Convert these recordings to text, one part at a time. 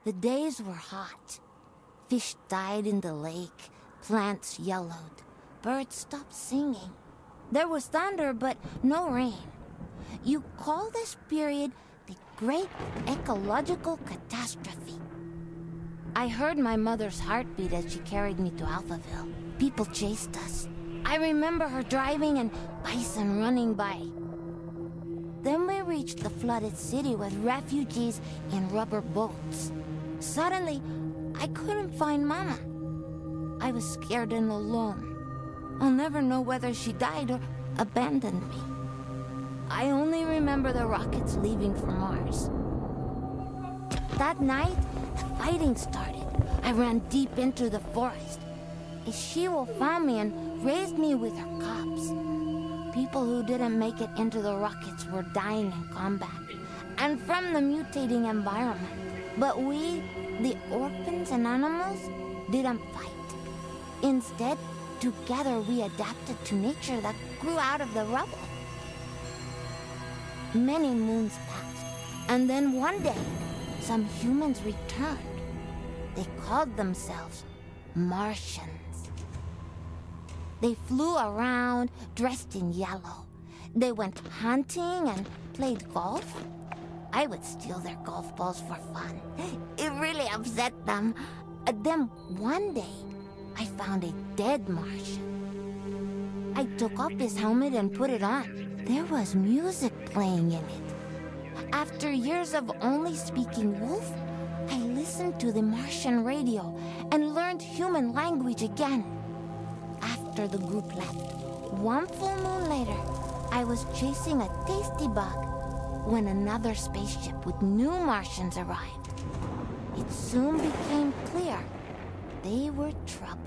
The days were hot. Fish died in the lake, plants yellowed, birds stopped singing. There was thunder, but no rain. You call this period the Great Ecological Catastrophe. I heard my mother's heartbeat as she carried me to Alphaville. People chased us. I remember her driving and bison running by. Then we reached the flooded city with refugees in rubber boats. Suddenly, I couldn't find Mama. I was scared and alone. I'll never know whether she died or abandoned me. I only remember the rockets leaving for Mars. That night, the fighting started. I ran deep into the forest. A she-wolf found me and raised me with her cubs. People who didn't make it into the rockets were dying in combat, and from the mutating environment. But we, the orphans and animals, didn't fight. Instead, together we adapted to nature that grew out of the rubble. Many moons passed, and then one day, some humans returned. They called themselves Martians. They flew around, dressed in yellow. They went hunting and played golf. I would steal their golf balls for fun. It really upset them. Then one day, I found a dead Martian. I took off his helmet and put it on. There was music playing in it. After years of only speaking wolf, I listened to the Martian radio and learned human language again. After the group left, one full moon later, I was chasing a tasty bug when another spaceship with new Martians arrived. It soon became clear they were trouble.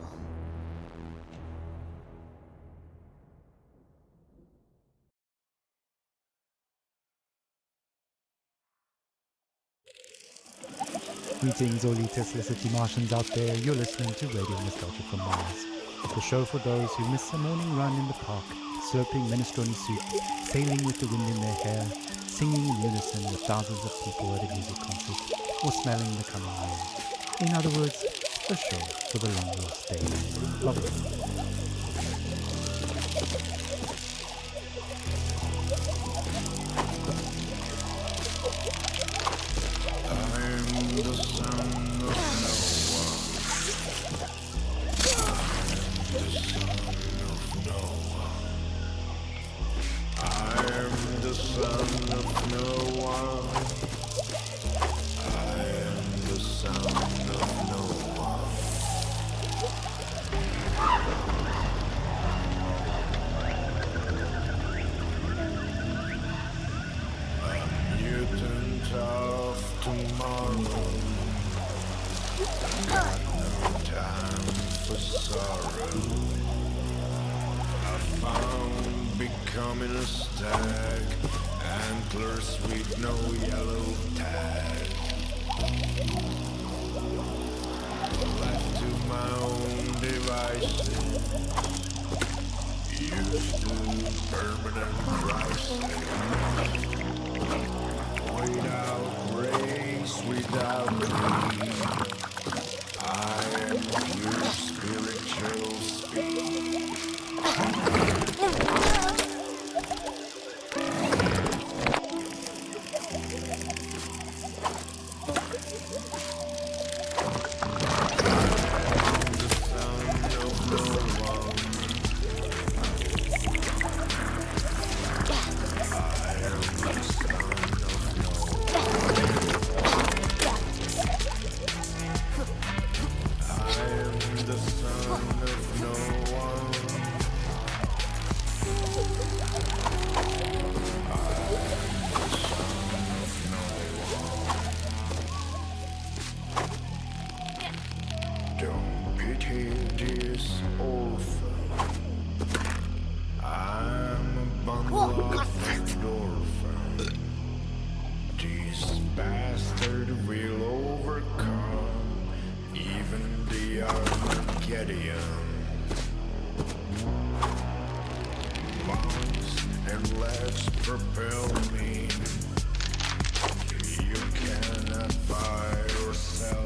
Greetings, all you Tesla City Martians out there. You're listening to Radio Nostalgia from Mars, the show for those who miss a morning run in the park, slurping minestrone soup, sailing with the wind in their hair, singing in unison with thousands of people at a music concert, or smelling the coming rain. In other words, a show for the long lost days. Love it. The son of no one. I am the son of no one. I am the son of no one. A mutant of tomorrow. Got no time for sorrow. I found becoming a stag, antlers with no yellow tag. Left to my own devices, used to permanent crisis. Without grace, without greed, I am pure spiritual speed. Don't pity this orphan. I'm a bundle of endorphin. This bastard will overcome even the Armageddon. Bombs and legs propel me. You cannot buy or sell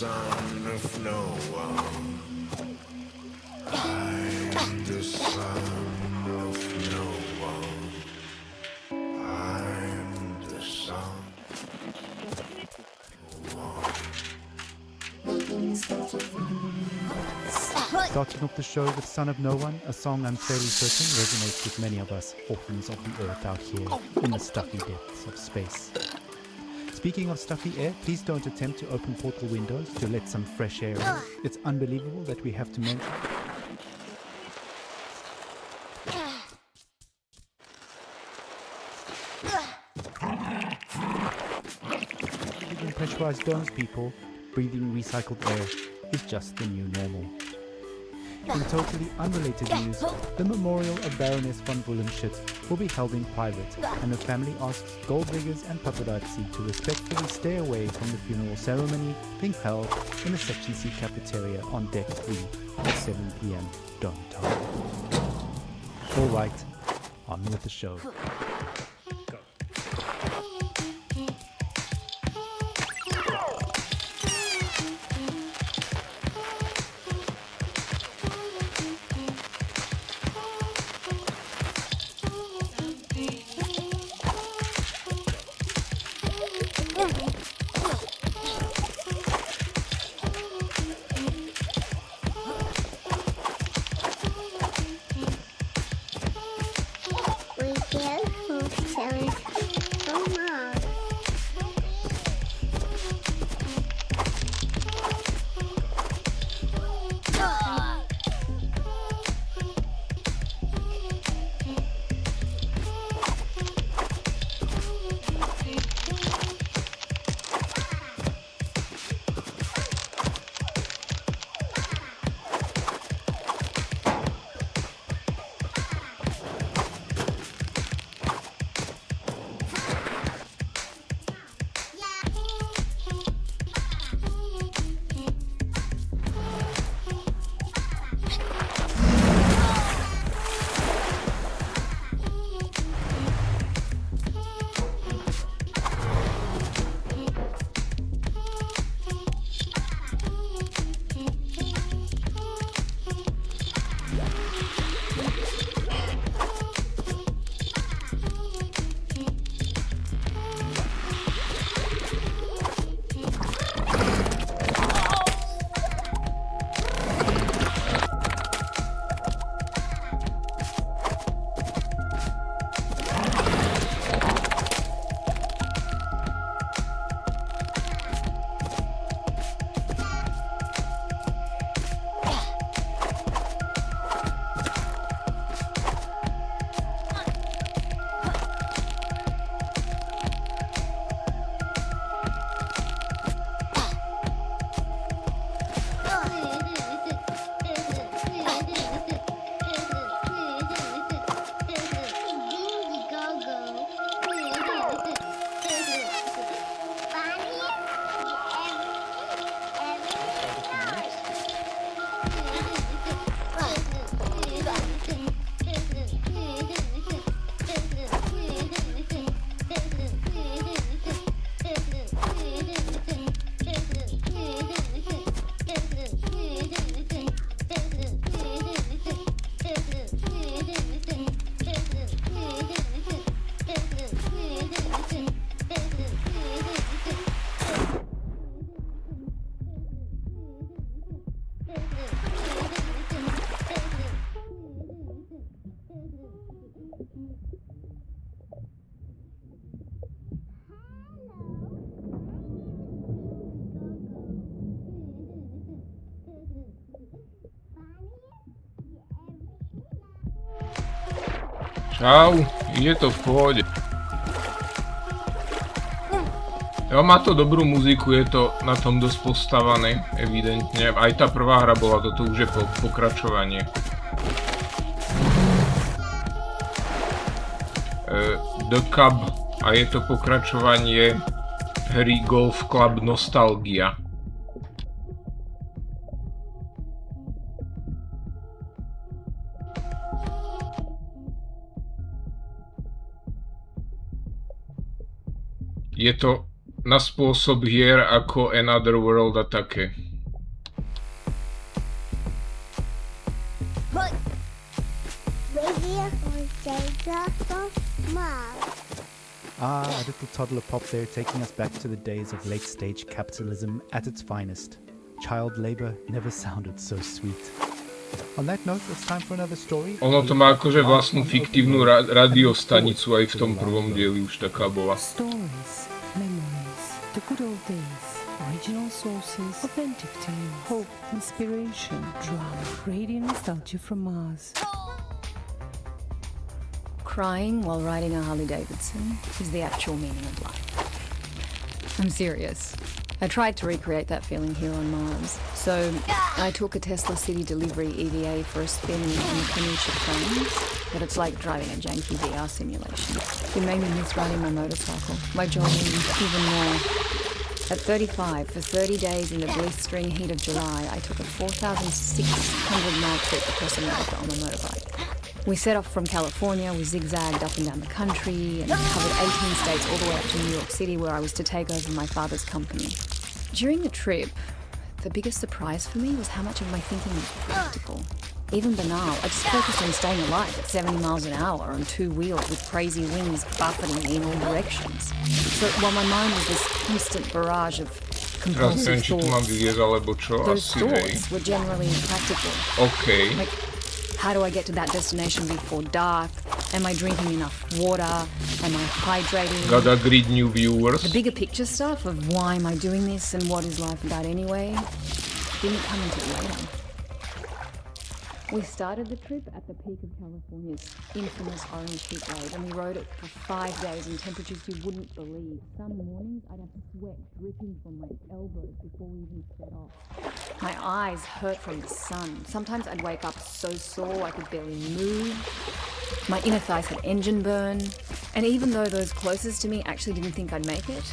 son of no one. I'm the son of no one. I'm the son of one. Starting off the show with Son of No One, a song I'm fairly certain resonates with many of us orphans of the earth out here in the stuffy depths of space. Speaking of stuffy air, please don't attempt to open portal windows to let some fresh air in. It's unbelievable that we have to mention in pressurized domes, people. Breathing recycled air is just the new normal. In totally unrelated news, the memorial of Baroness von Bullenschitz will be held in private, and her family asks gold diggers and paparazzi to respectfully stay away from the funeral ceremony being held in the Section C cafeteria on Deck 3 at 7 p.m. Dome time. Alright, on with the show. Čau, je to v pohode. Jo, má to dobrú muziku, je to na tom dosť postavané, evidentne. Aj tá prvá hra bola, toto už je pokračovanie. The Cub a je to pokračovanie hry Golf Club Nostalgia. Je to na spôsob hier ako Another World a také. Ah, a little toddler pop there taking us back to the days of late-stage capitalism at its finest. Child labor never sounded so sweet. On that note, it's time for another story. Ono to má akože vlastnú fiktívnu radiostanicu, aj v tom prvom dieli už taká bola. Stories, memories, the good old days, original sources, authentic tales, hope, inspiration, drama, radio nostalgia from Mars. Crying while riding a Harley Davidson is the actual meaning of life. I'm serious. I tried to recreate that feeling here on Mars. So I took a Tesla City Delivery EVA for a spin on the Phoenicia trains, but it's like driving a janky VR simulation. It made me miss riding my motorcycle, my jogging, even more. At 35, for 30 days in the blistering heat of July, I took a 4,600-mile trip across America on my motorbike. We set off from California, we zigzagged up and down the country, and covered 18 states all the way up to New York City, where I was to take over my father's company. During the trip, the biggest surprise for me was how much of my thinking was practical. Even banal, I just focused on staying alive at 70 miles an hour on two wheels with crazy winds buffeting me in all directions. So while my mind was this constant barrage of compulsive thoughts, those thoughts were generally practical. Okay. Like, how do I get to that destination before dark? Am I drinking enough water? Am I hydrating? Gotta greet new viewers. The bigger picture stuff of why am I doing this and what is life about anyway didn't come until later. We started the trip at the peak of California's infamous Orange Heat Wave, and we rode it for 5 days in temperatures you wouldn't believe. Some mornings I'd have sweat dripping from my elbows before we even set off. My eyes hurt from the sun. Sometimes I'd wake up so sore I could barely move. My inner thighs had engine burn. And even though those closest to me actually didn't think I'd make it,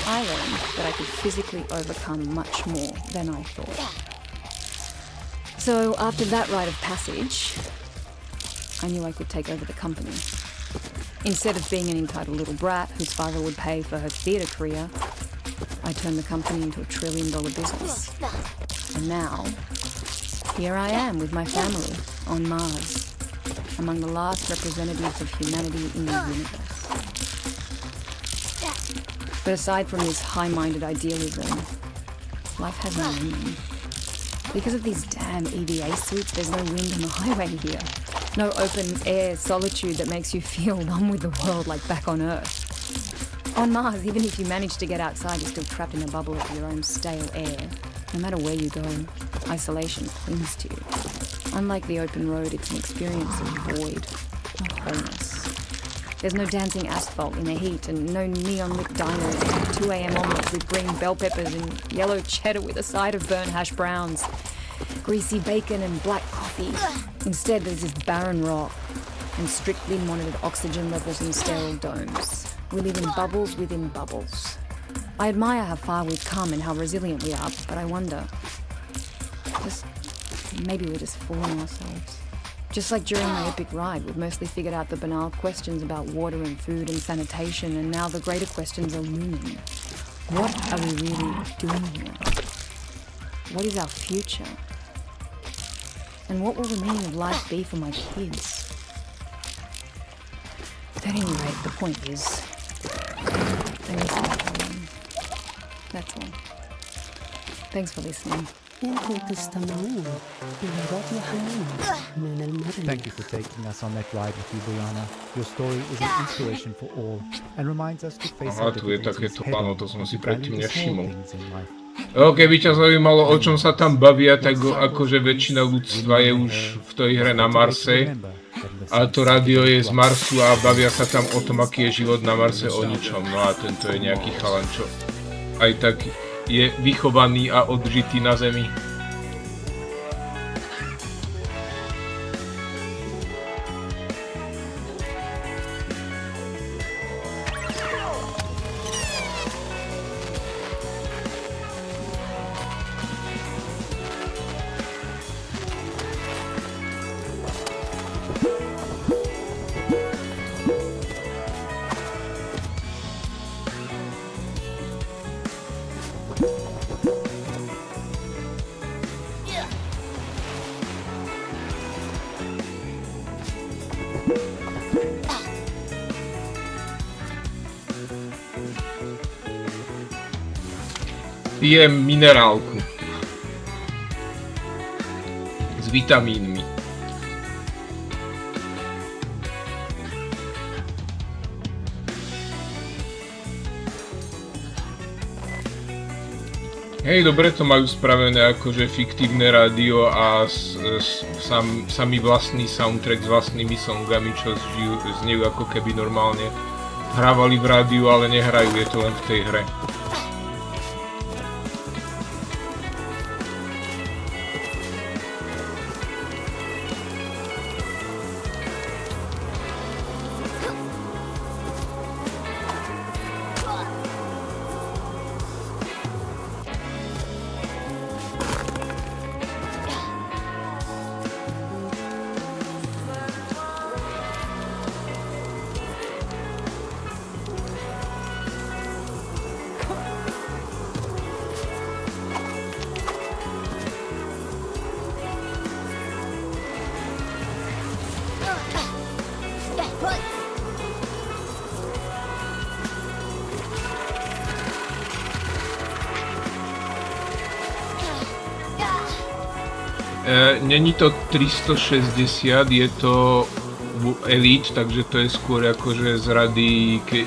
I learned that I could physically overcome much more than I thought. So after that rite of passage, I knew I could take over the company. Instead of being an entitled little brat whose father would pay for her theatre career, I turned the company into $1 trillion business. And now, here I am with my family on Mars, among the last representatives of humanity in the universe. But aside from this high-minded idealism, life has no meaning. Because of these damn EVA suits, there's no wind on the highway here. No open air solitude that makes you feel one with the world like back on Earth. On Mars, even if you manage to get outside, you're still trapped in a bubble of your own stale air. No matter where you go, isolation clings to you. Unlike the open road, it's an experience of void, of wholeness. There's no dancing asphalt in the heat and no neon-lit diners and 2 a.m. omelets with green bell peppers and yellow cheddar with a side of burnt hash browns, greasy bacon and black coffee. Instead, there's this barren rock and strictly monitored oxygen levels in sterile domes. We live in bubbles within bubbles. I admire how far we've come and how resilient we are, but I wonder, maybe we're just fooling ourselves. Just like during my epic ride, we've mostly figured out the banal questions about water and food and sanitation, and now the greater questions are looming. What are we really doing here? What is our future? And what will the meaning of life be for my kids? At any rate, the point is, they miss my children. That's all. Thanks for listening. Thank you for taking us on that ride with you, Brianna. Your story is an inspiration for all and reminds us to face our difficulties head on and value the small things in life. Keby ťa zaujímalo, o čom sa tam bavia, tak akože väčšina ľudstva je už v tej hre na Marse. A to rádio je z Marsu a bavia sa tam o tom, aký je život na Marse, o ničom. No a tento je nejaký chalan, čo aj tak je vychovaný a odžitý na Zemi. Pijem minerálku. S vitamínmi. Hej, dobre to majú spravené akože fiktívne rádio a sami vlastný soundtrack s vlastnými songami, čo znejú ako keby normálne hrávali v rádiu, ale nehrajú, je to len v tej hre. Není to 360, je to Elite, takže to je skôr akože z rady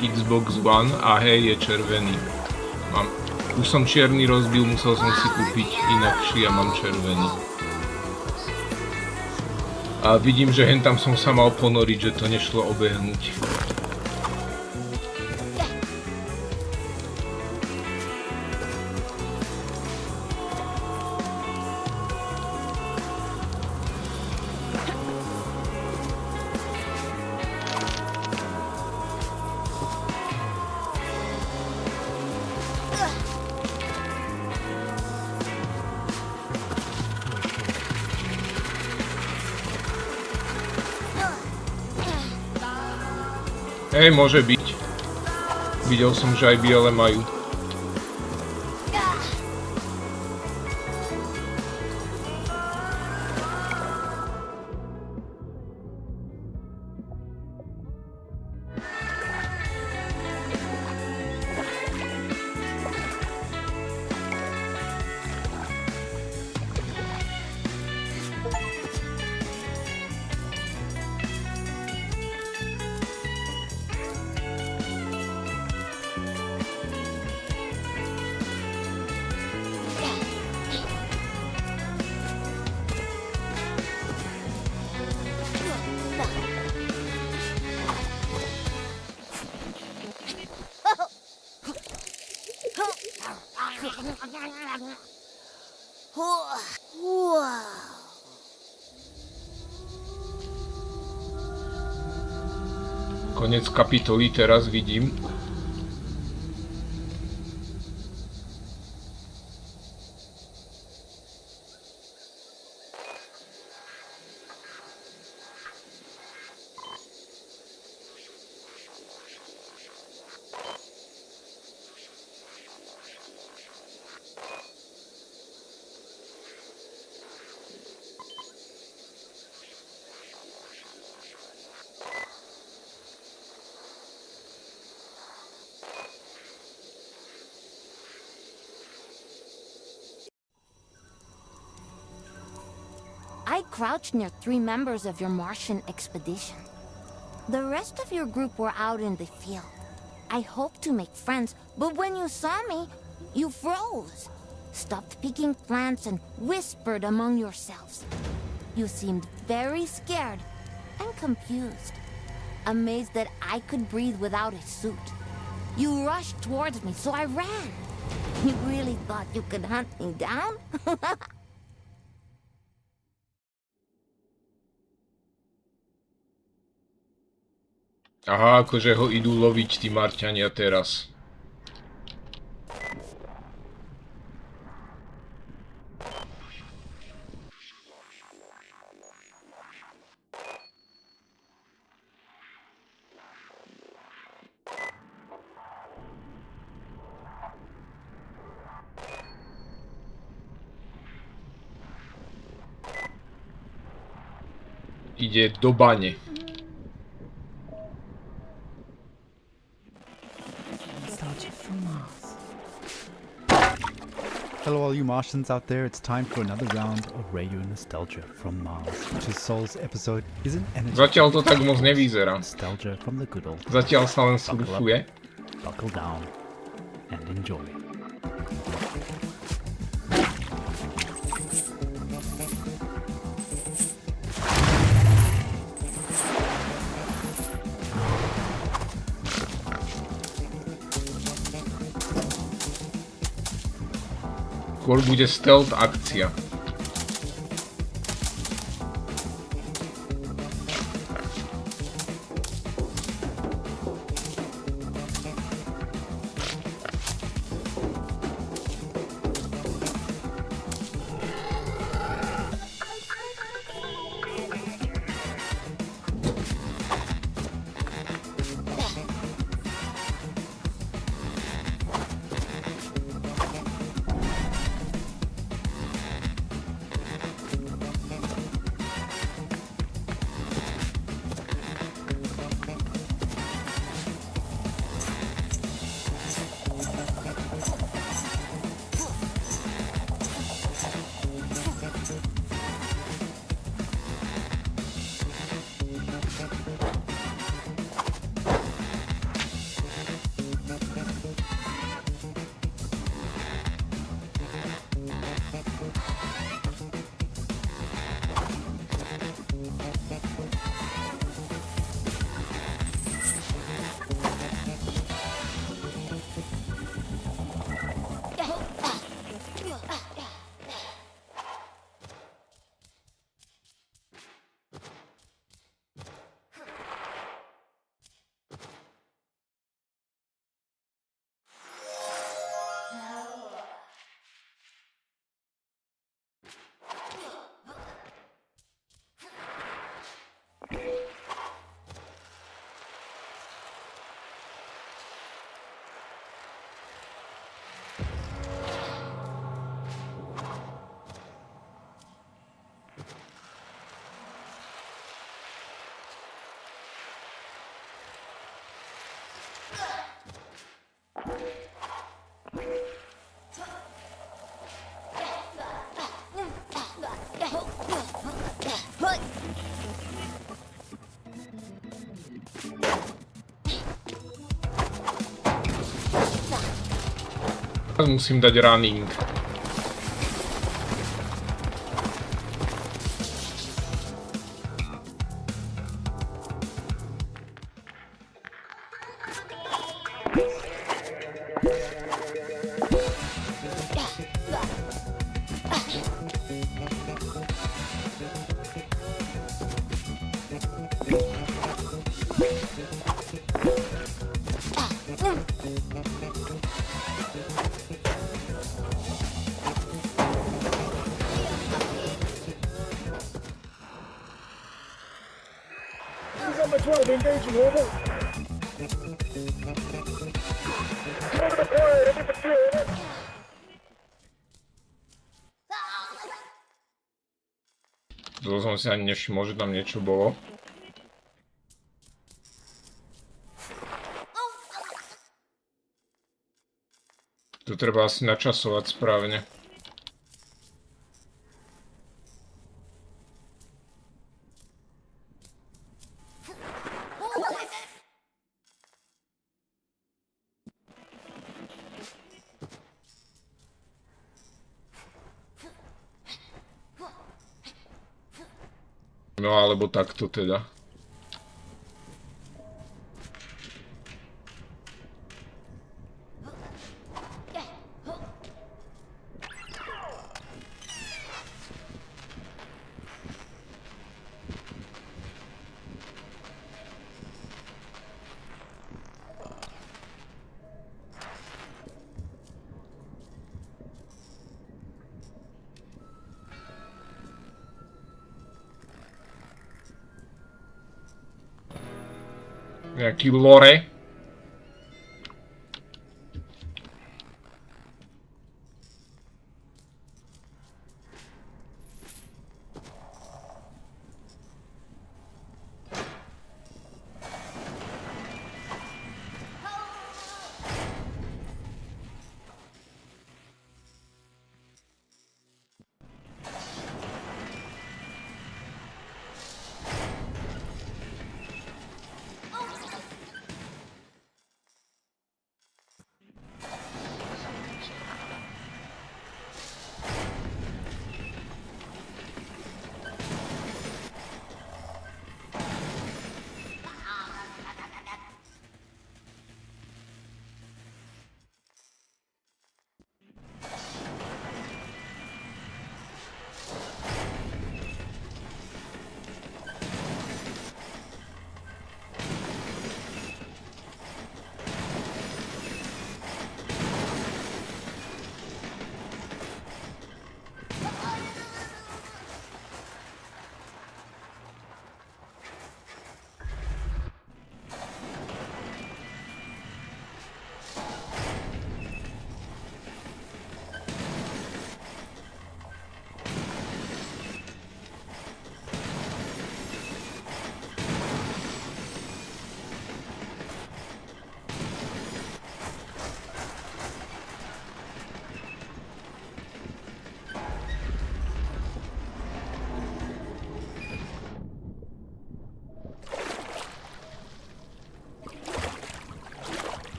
Xbox One a hej, je červený. Už som čierny rozbil, musel som si kúpiť inakší a mám červený. A vidím, že hentam som sa mal ponoriť, že to nešlo obehnúť. Hej, môže byť. Videl som, že aj biele majú. Konec kapitoly teraz vidím. I crouched near 3 members of your Martian expedition. The rest of your group were out in the field. I hoped to make friends, but when you saw me, you froze, stopped picking plants and whispered among yourselves. You seemed very scared and confused, amazed that I could breathe without a suit. You rushed towards me, so I ran. You really thought you could hunt me down? Aha, akože ho idú loviť tí Marťania teraz. Ide do bane. all you Martians out there, it's time for another round of Radio Nostalgia from Mars. Which Soul's episode isn't energy. Zatiaľ to tak moc nevyzerá. Nostalgia from the good old. Zatiaľ sa len surfuje. Buckle down and enjoy. Skôr bude stealth akcia. Musím dať running. Number 12 engaging, over. Order deployed, any patrol, over. To som si ani nevšimol, že tam niečo bolo. To treba asi načasovať správne. No alebo takto teda. Nejaký lore.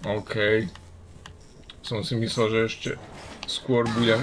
Okej. Som si myslel, že ešte skôr bude.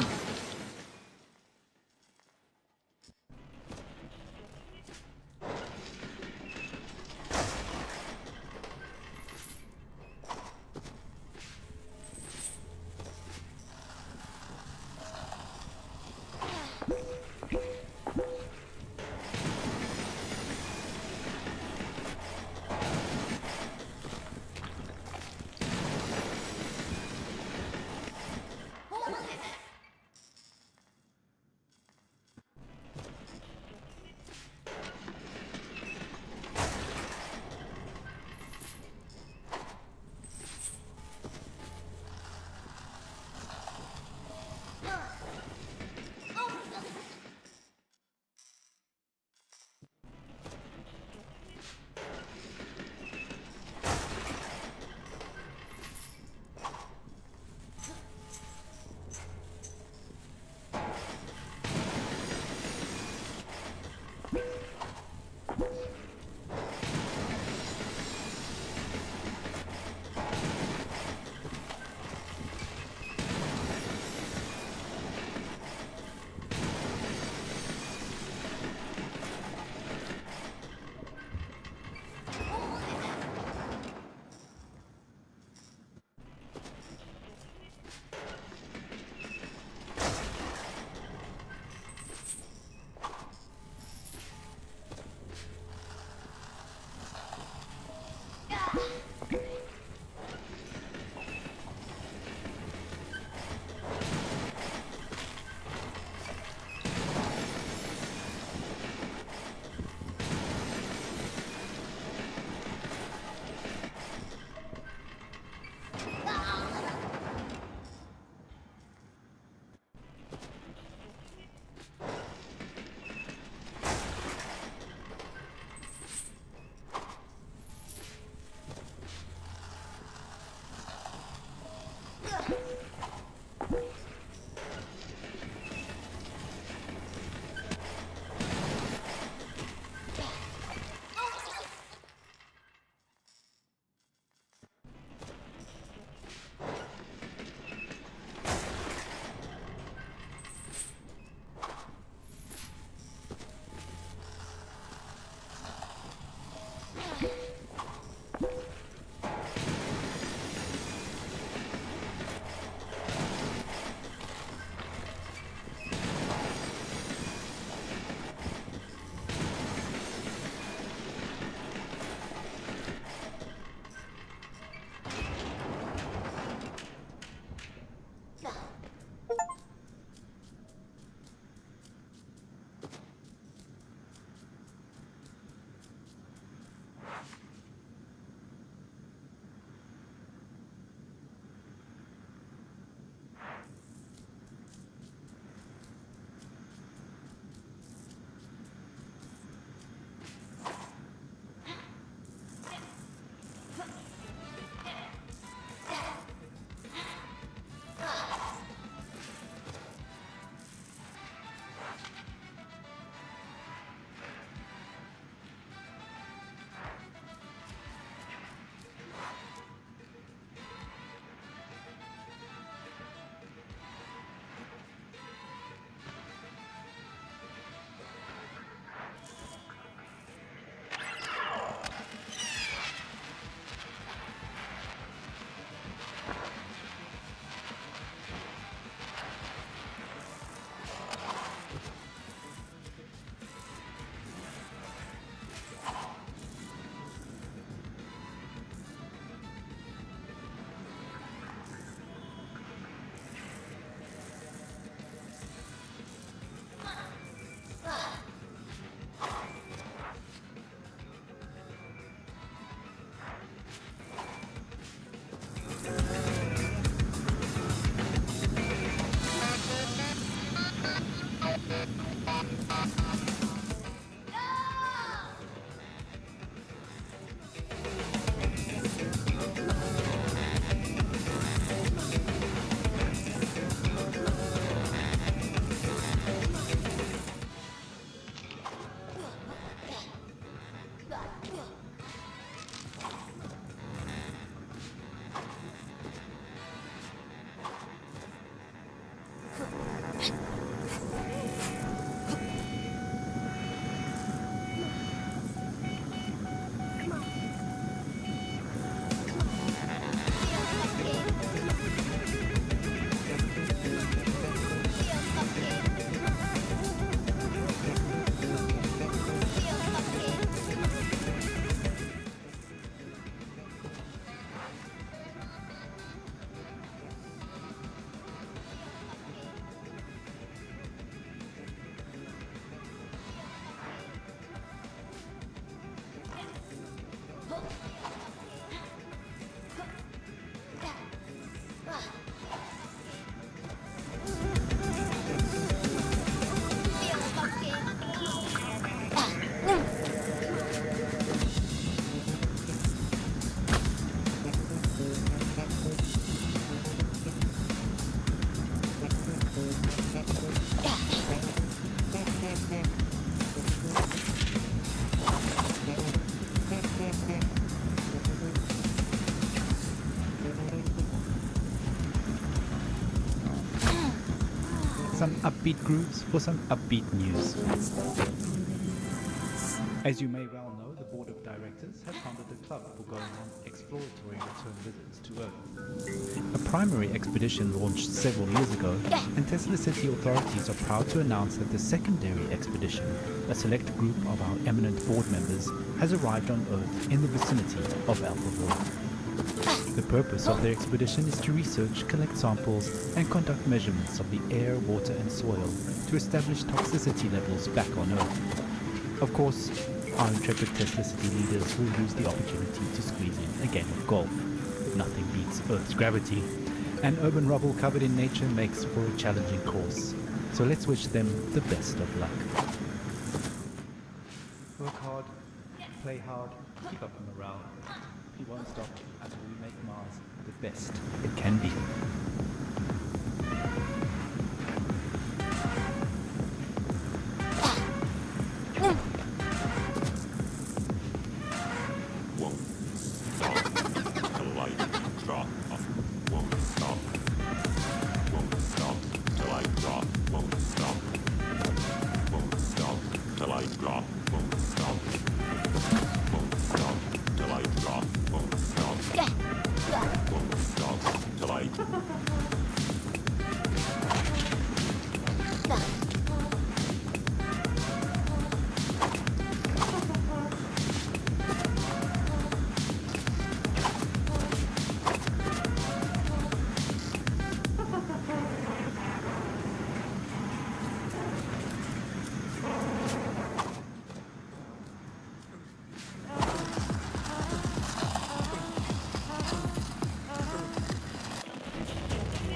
upbeat grooves for some upbeat news. As you may well know, the board of directors have founded a club for going on exploratory return visits to Earth. A primary expedition launched several years ago, and Tesla City authorities are proud to announce that the secondary expedition, a select group of our eminent board members, has arrived on Earth in the vicinity of Alphaville. The purpose of their expedition is to research, collect samples, and conduct measurements of the air, water, and soil to establish toxicity levels back on Earth. Of course, our intrepid Tesla City leaders will use the opportunity to squeeze in a game of golf. Nothing beats Earth's gravity, and urban rubble covered in nature makes for a challenging course. So let's wish them the best of luck. Work hard, play hard, keep up the morale. We won't stop until we make Mars the best it can be.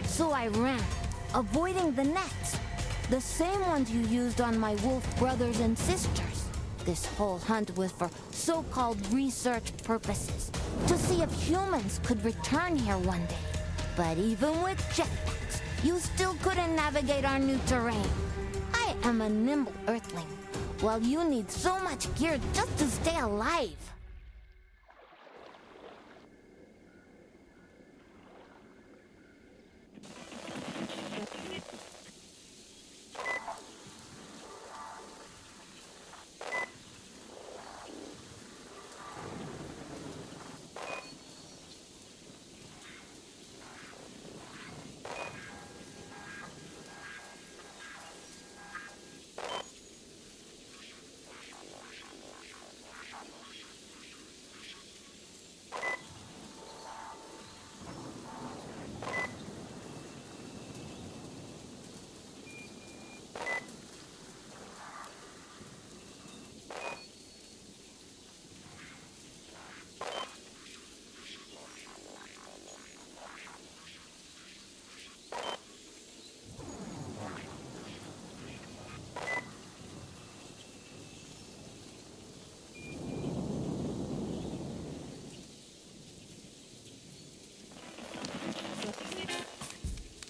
So I ran, avoiding the nets. The same ones you used on my wolf brothers and sisters. This whole hunt was for so-called research purposes, to see if humans could return here one day. But even with jetpacks, you still couldn't navigate our new terrain. I am a nimble earthling, while you need so much gear just to stay alive.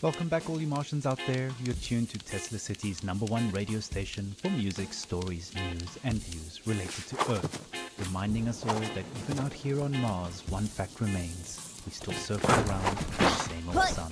Welcome back, all you Martians out there. You're tuned to Tesla City's #1 radio station for music, stories, news, and views related to Earth, reminding us all that even out here on Mars, one fact remains: we still circle around the same old sun.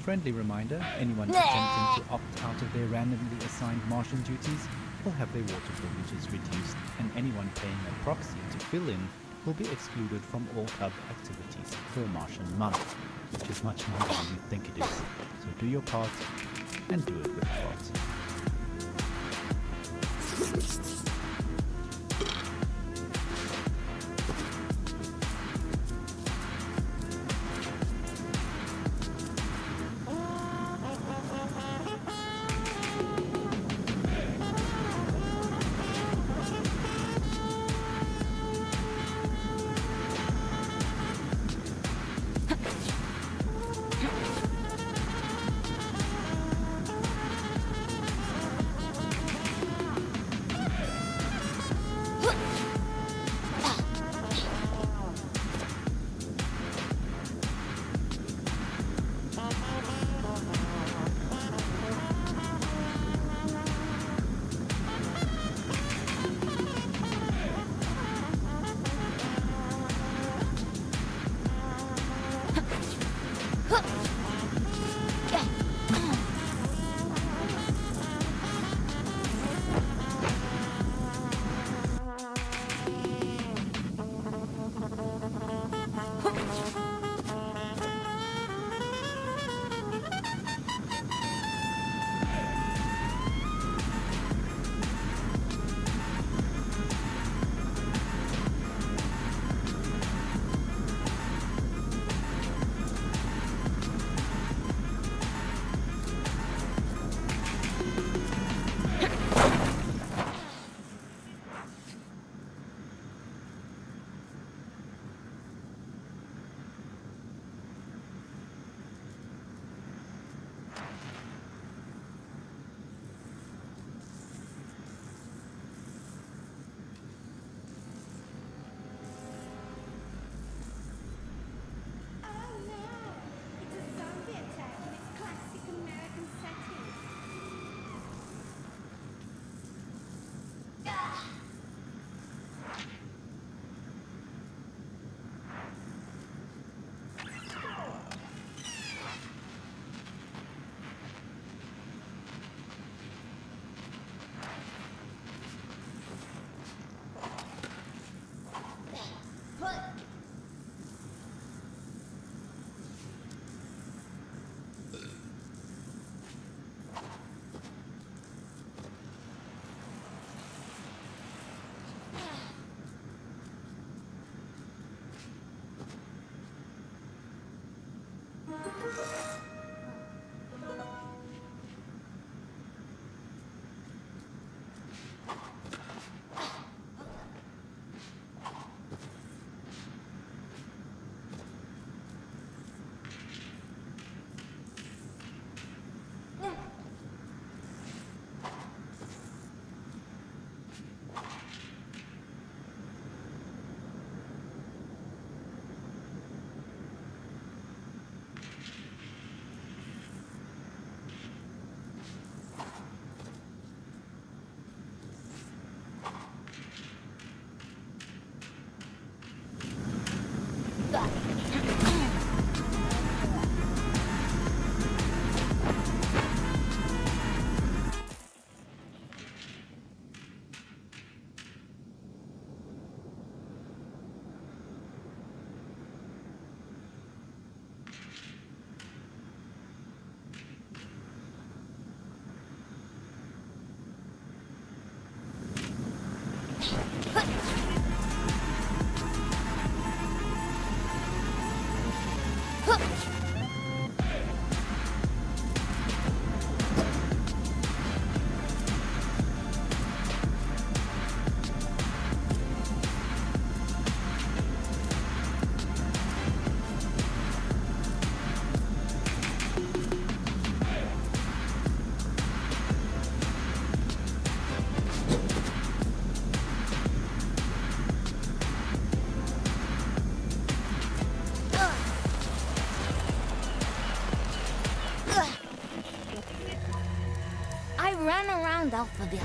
friendly reminder, anyone attempting to opt out of their randomly assigned Martian duties will have their water privileges reduced, and anyone paying a proxy to fill in will be excluded from all club activities for a Martian month, which is much more than you think it is. So do your part, and do it with heart. Ran around Alphaville.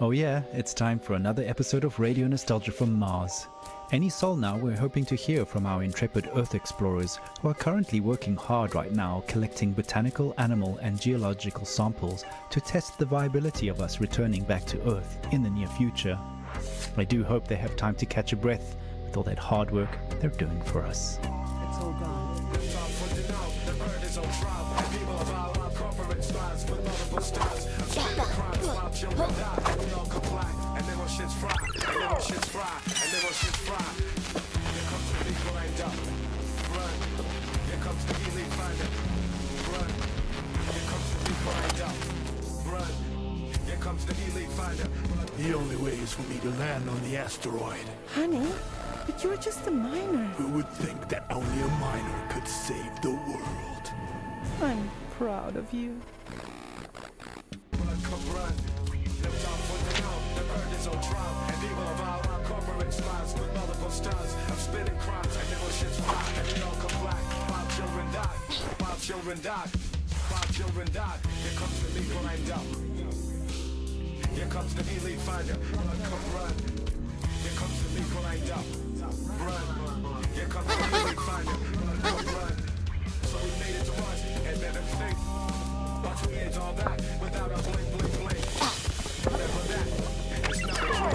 Oh yeah, it's time for another episode of Radio Nostalgia from Mars. Any soul now, we're hoping to hear from our intrepid Earth explorers who are currently working hard right now collecting botanical, animal and geological samples to test the viability of us returning back to Earth in the near future. I do hope they have time to catch a breath with all that hard work they're doing for us. It's all gone. The only way is for me to land on the asteroid. Honey, but you're just a miner. Who would think that only a miner could save the world? I'm proud of you. Children die, while children die. Here comes the me grind up. Here comes the elite finder. Come run. Here comes the me grind up. Run. Here comes the elite finder. Come run. So we made it to us and then a thing. Watch we ain't all that without a blink, blink, blink. Remember that. It's not a dream.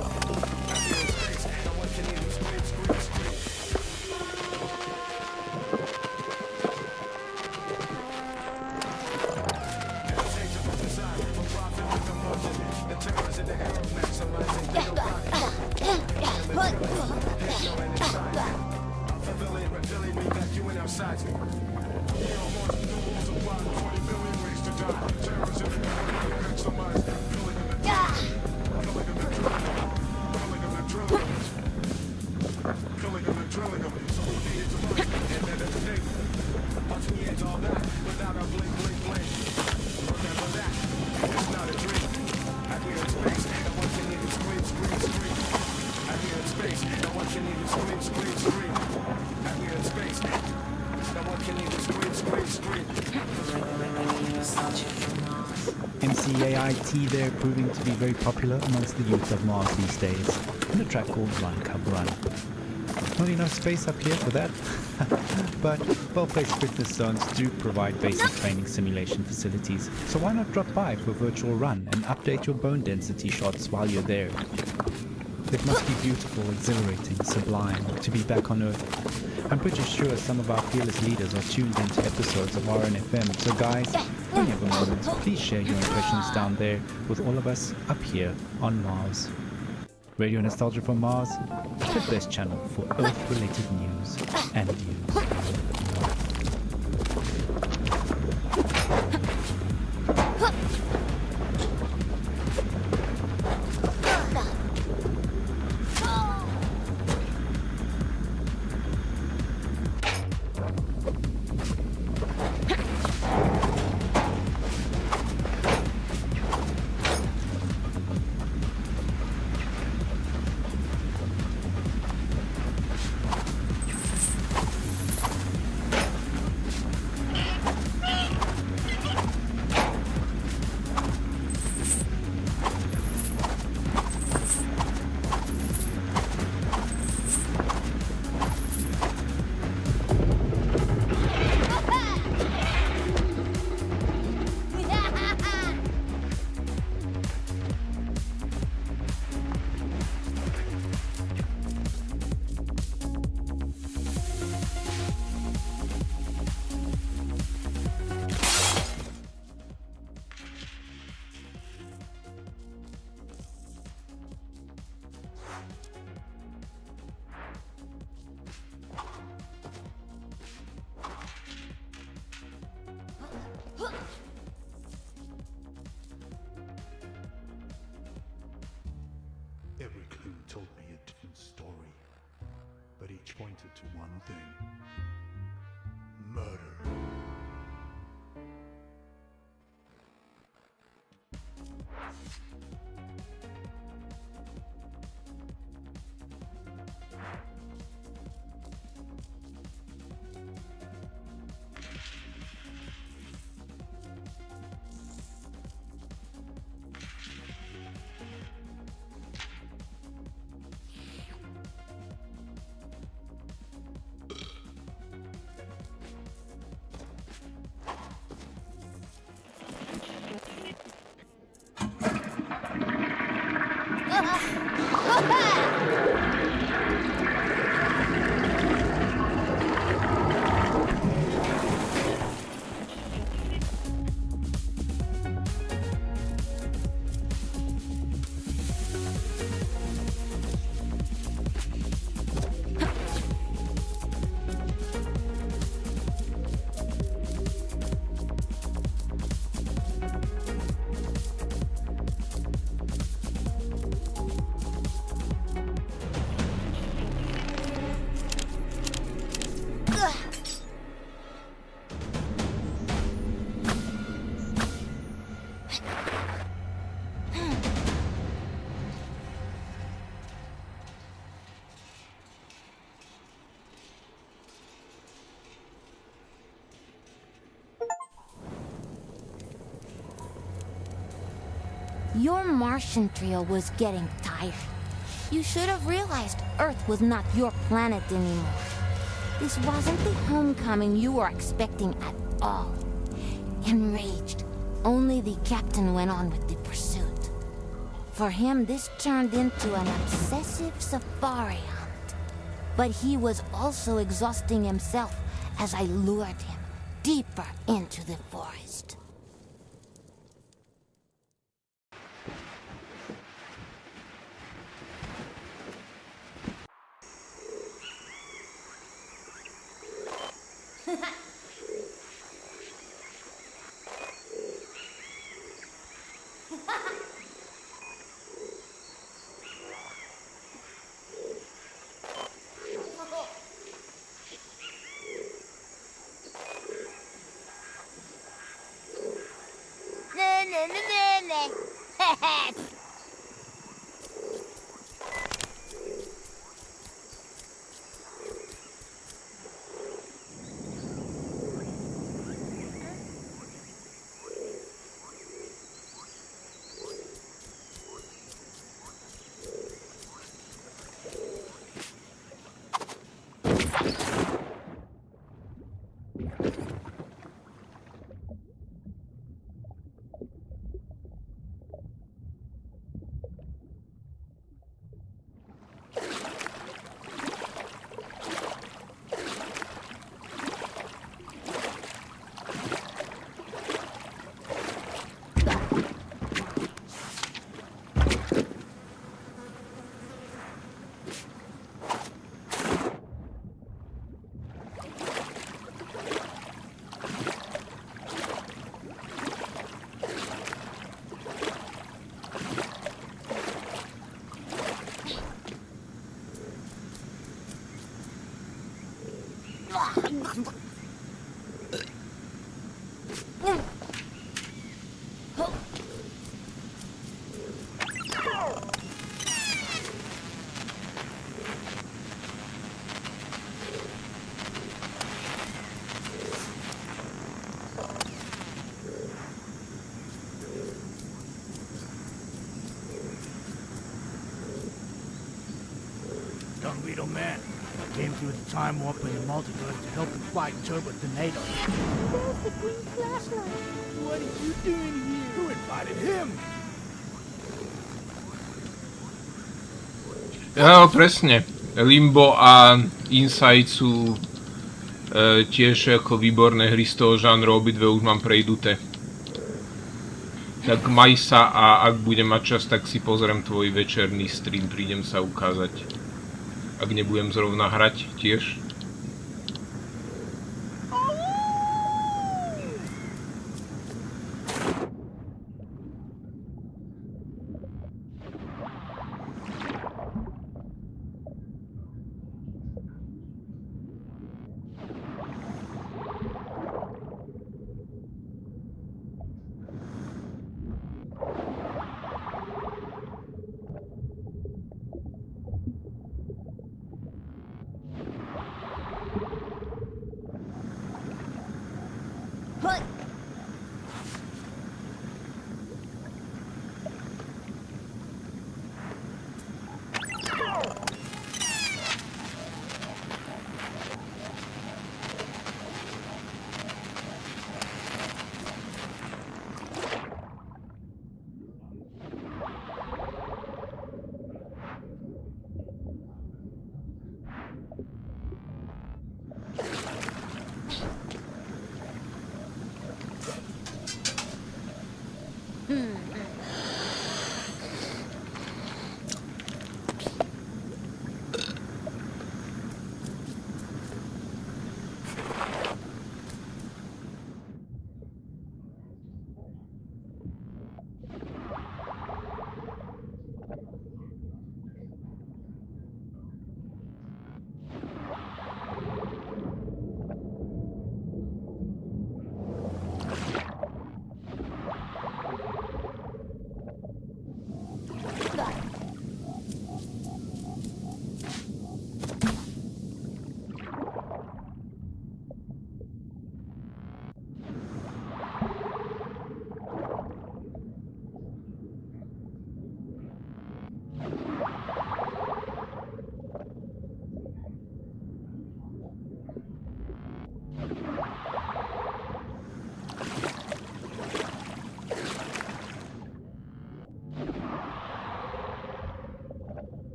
I feel in space. No one can even scream, scream, scream. MCAIT there proving to be very popular amongst the youth of Mars these days, and a track called Run Cub Run. Not enough space up here for that, but well-placed fitness zones do provide basic training simulation facilities, so why not drop by for a virtual run and update your bone density shots while you're there. It must be beautiful, exhilarating, sublime to be back on Earth. I'm pretty sure some of our fearless leaders are tuned into episodes of RNFM, so guys, when you have a moment, please share your impressions down there with all of us up here on Mars. Radio Nostalgia from Mars, the best channel for Earth-related news and views. Every clue told me a different story, but each pointed to one thing: murder. Your Martian trio was getting tired. You should have realized Earth was not your planet anymore. This wasn't the homecoming you were expecting at all. Enraged, only the captain went on with the pursuit. For him, this turned into an obsessive safari hunt. But he was also exhausting himself as I lured him deeper into the forest. Young Rito man, I came through the time warp in the multiverse to help you fight Turbo Tornado. There's the green flashlight. What are you doing here? Who invited him? No, presne. Limbo a Inside sú tiež ako výborné hry z toho žánru, obidve už mám prejduté. Tak maj sa a ak budem mať čas, tak si pozriem tvoj večerný stream, prídem sa ukázať. Ak nebudem zrovna hrať tiež.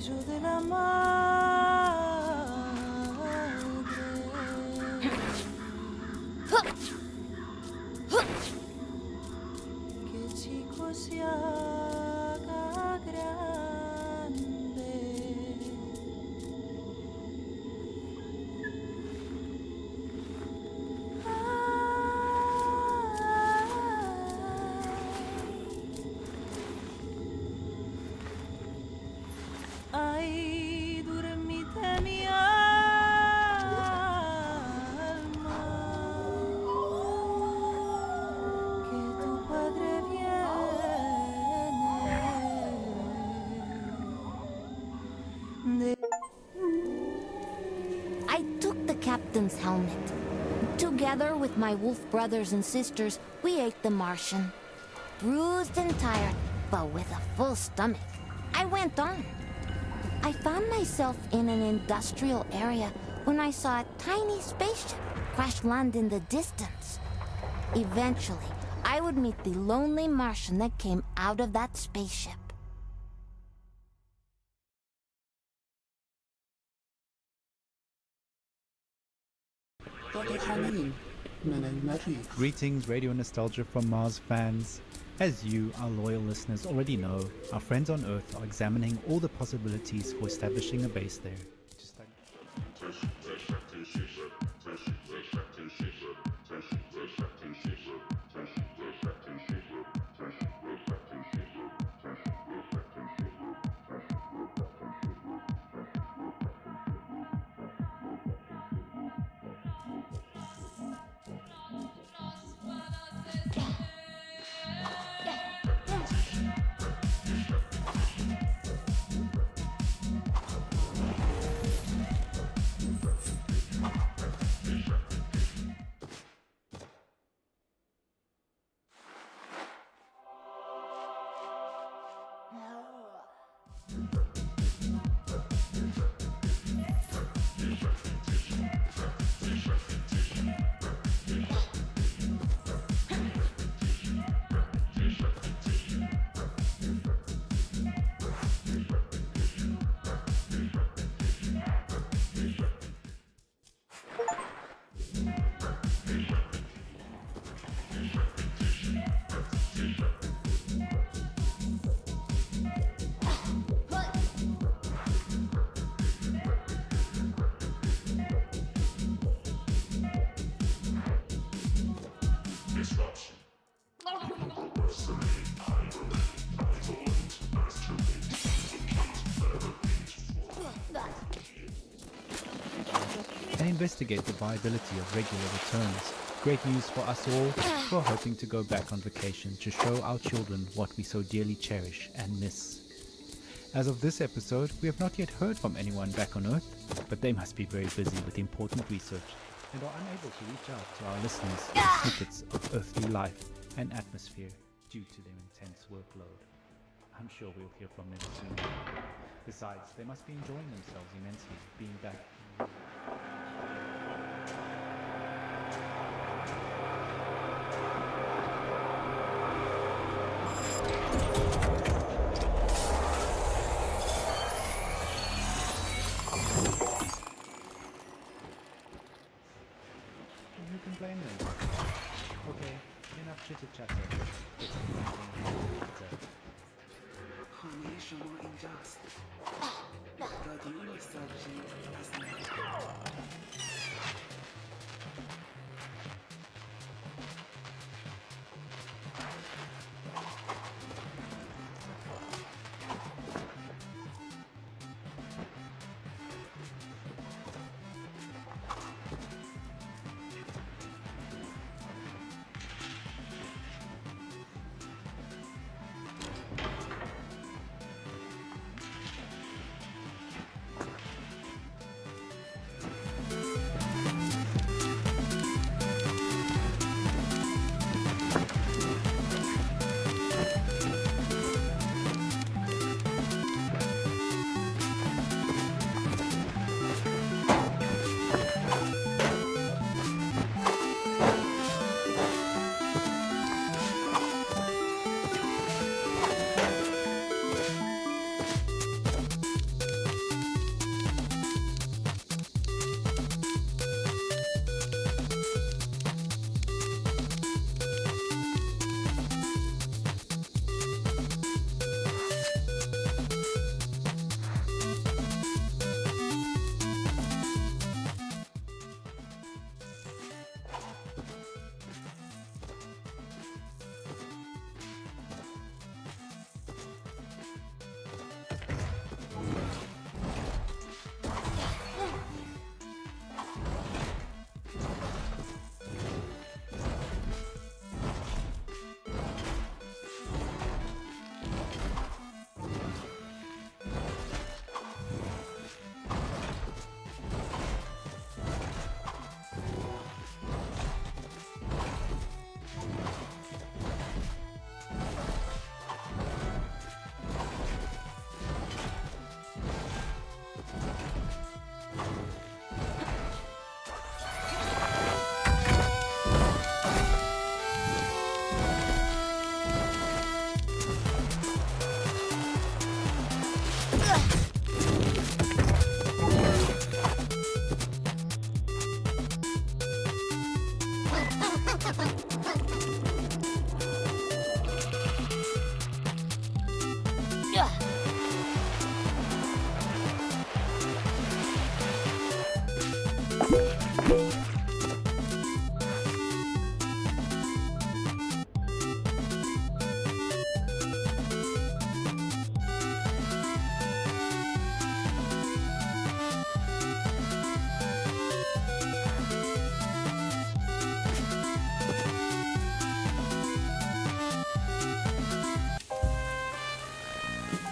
brillo de la madre. Que chico se haga grande. Ay, dormite mi alma, que tu padre viene. I took the captain's helmet. Together with my wolf brothers and sisters, we ate the Martian. Bruised and tired, but with a full stomach. I went on. I found myself in an industrial area when I saw a tiny spaceship crash land in the distance. Eventually, I would meet the lonely Martian that came out of that spaceship. Greetings, Radio Nostalgia from Mars fans. As you, our loyal listeners, already know, our friends on Earth are examining all the possibilities for establishing a base there. And investigate the viability of regular returns. Great news for us all who are hoping to go back on vacation to show our children what we so dearly cherish and miss. As of this episode, we have not yet heard from anyone back on Earth, but they must be very busy with important research and are unable to reach out to our listeners with snippets of earthly life and atmosphere due to their intense workload. I'm sure we'll hear from them soon. Besides, they must be enjoying themselves immensely being back. Who complaining? Okay, enough chitter-chatter.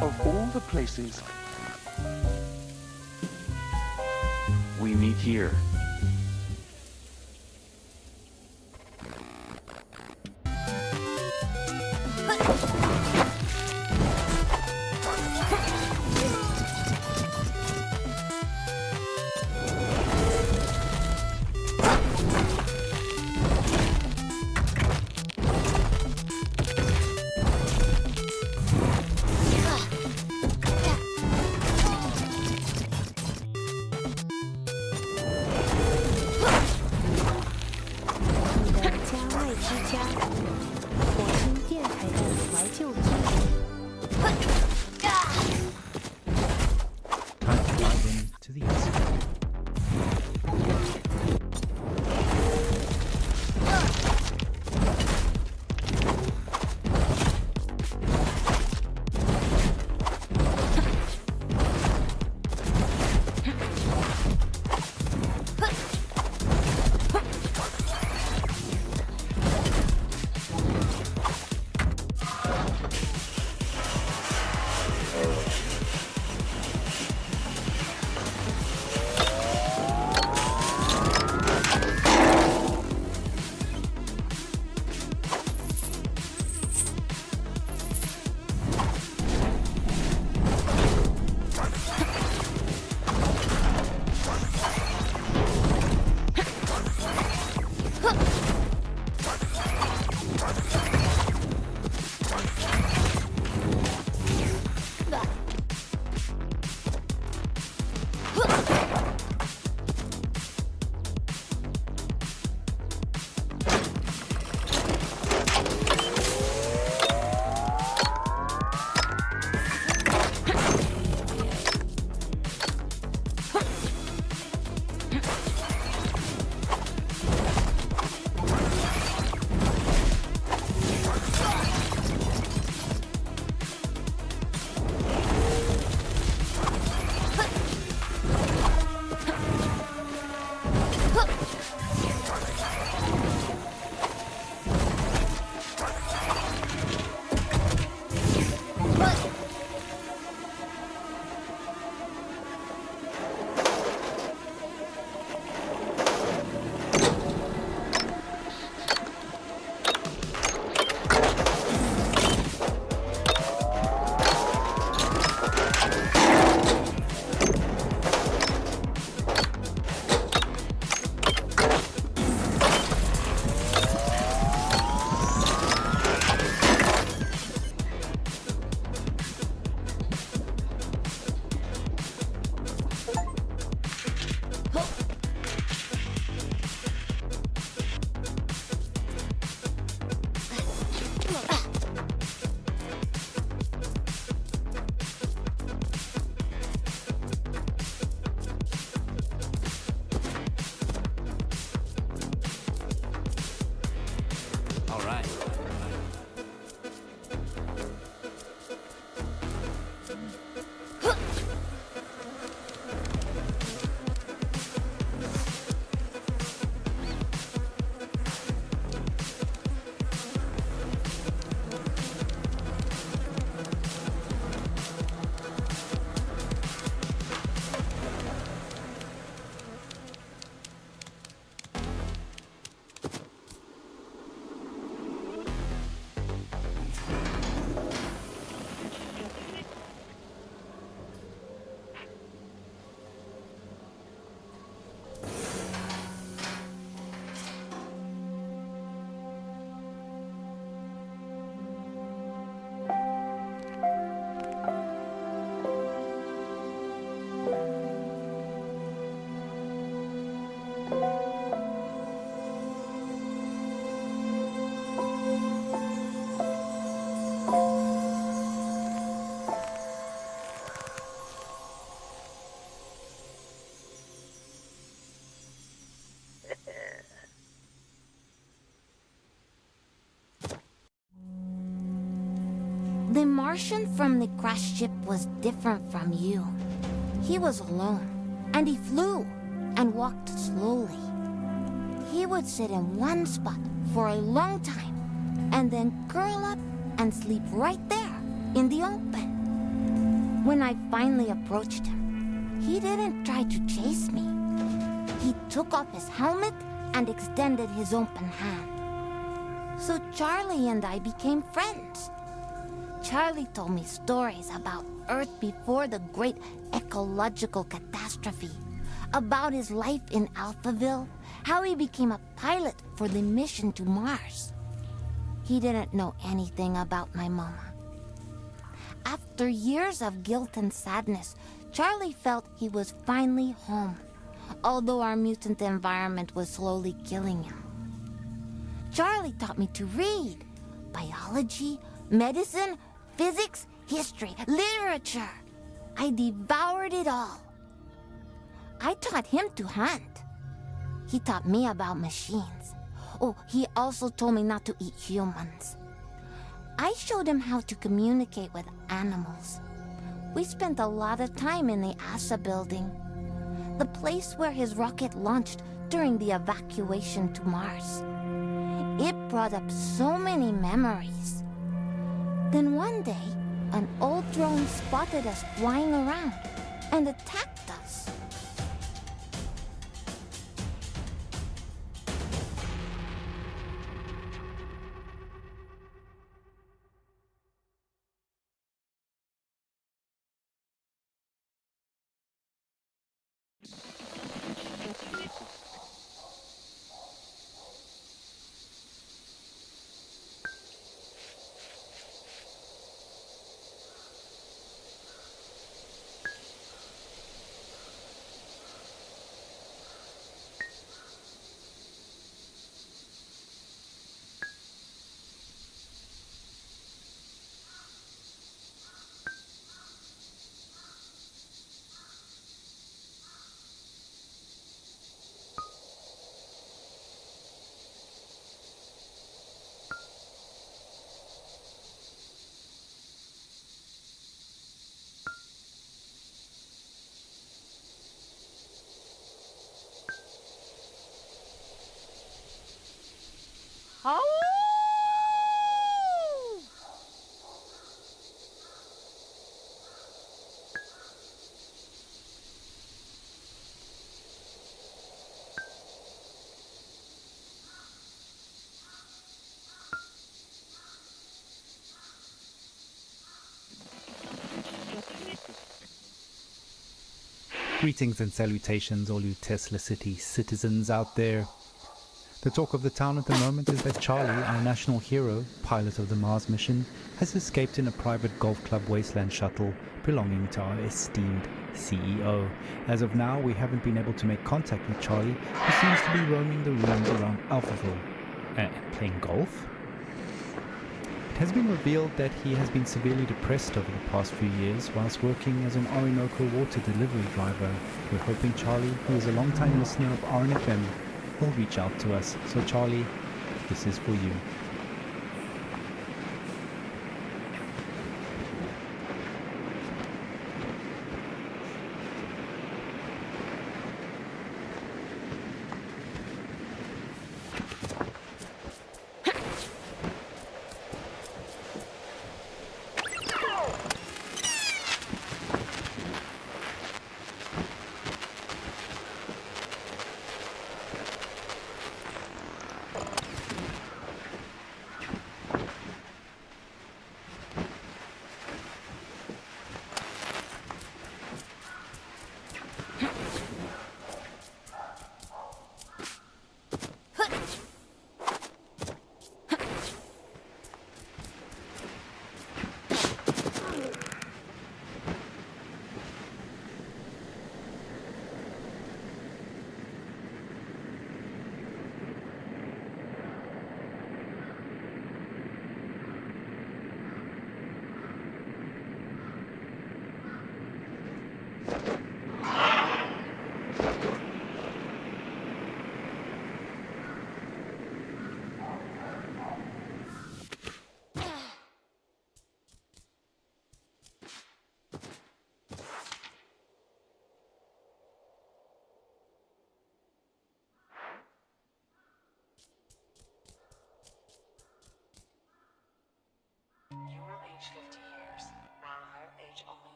Of all the places, we meet here. Time to dive into the east. The Martian from the crash ship was different from you. He was alone, and he flew and walked slowly. He would sit in one spot for a long time, and then curl up and sleep right there in the open. When I finally approached him, he didn't try to chase me. He took off his helmet and extended his open hand. So Charlie and I became friends. Charlie told me stories about Earth before the great ecological catastrophe, about his life in Alphaville, how he became a pilot for the mission to Mars. He didn't know anything about my mama. After years of guilt and sadness, Charlie felt he was finally home, although our mutant environment was slowly killing him. Charlie taught me to read biology, medicine, physics, history, literature. I devoured it all. I taught him to hunt. He taught me about machines. Oh, he also told me not to eat humans. I showed him how to communicate with animals. We spent a lot of time in the ASA building, the place where his rocket launched during the evacuation to Mars. It brought up so many memories. Then one day, an old drone spotted us flying around and attacked us. Greetings and salutations, all you Tesla City citizens out there. The talk of the town at the moment is that Charlie, our national hero, pilot of the Mars mission, has escaped in a private golf club wasteland shuttle belonging to our esteemed CEO. As of now, we haven't been able to make contact with Charlie, who seems to be roaming the ruins around Alphaville. Playing golf? It has been revealed that he has been severely depressed over the past few years whilst working as an Orinoco water delivery driver. We're hoping Charlie, who is a long-time listener of RNFM, will reach out to us. So Charlie, this is for you.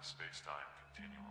the space-time continuum.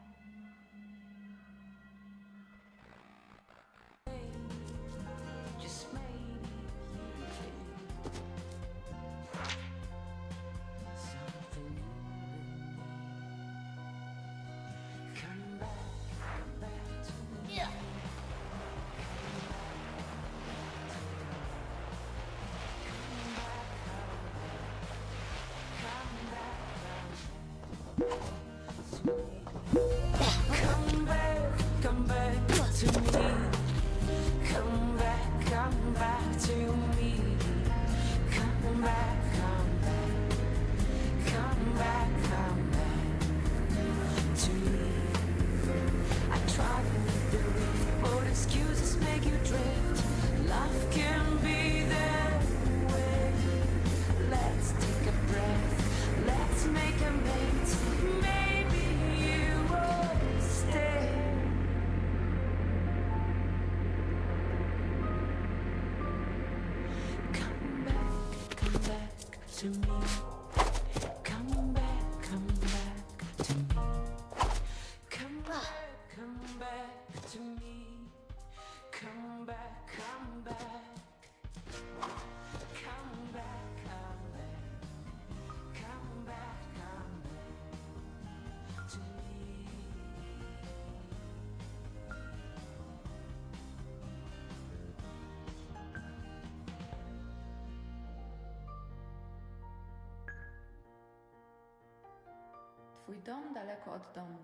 Twój dom daleko od domu.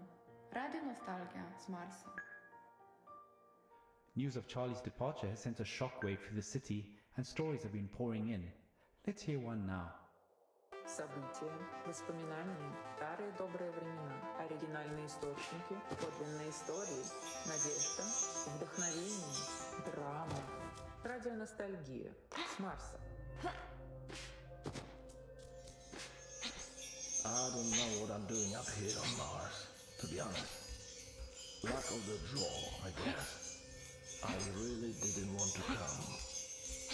Radio Nostalgia z Marsa. News of Charlie's departure has sent a shockwave through the city, and stories have been pouring in. Let's hear one now. События, воспоминания, старые добрые времена, оригинальные источники, подлинные истории, надежда, вдохновение, драма. Радионостальгия с Марса. I don't know what I'm doing up here on Mars, to be honest. Luck of the draw, I guess. I really didn't want to come,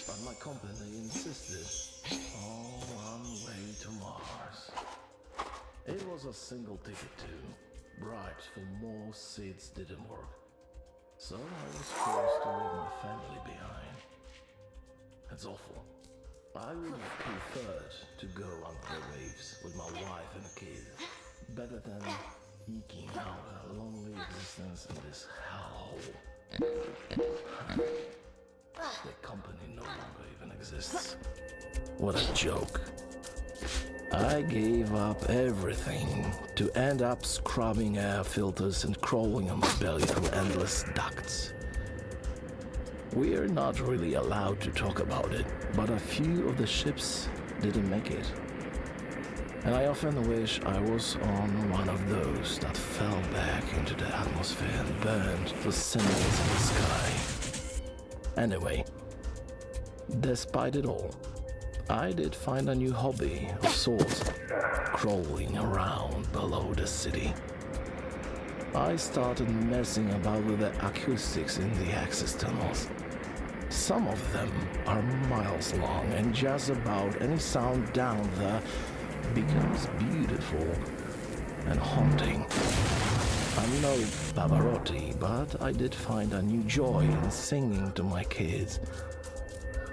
but my company insisted. Oh, one way to Mars. It was a single ticket too. Bribes for more seats didn't work. So I was forced to leave my family behind. It's awful. I would have preferred to go under the waves with my wife and a kid, better than eking out a lonely existence in this hellhole. The company no longer even exists. What a joke. I gave up everything to end up scrubbing air filters and crawling on my belly through endless ducts. We're not really allowed to talk about it, but a few of the ships didn't make it. And I often wish I was on one of those that fell back into the atmosphere and burned to cinders in the sky. Anyway, despite it all, I did find a new hobby of sorts, crawling around below the city. I started messing about with the acoustics in the access tunnels. Some of them are miles long, and just about any sound down there becomes beautiful and haunting. I'm no Pavarotti, but I did find a new joy in singing to my kids.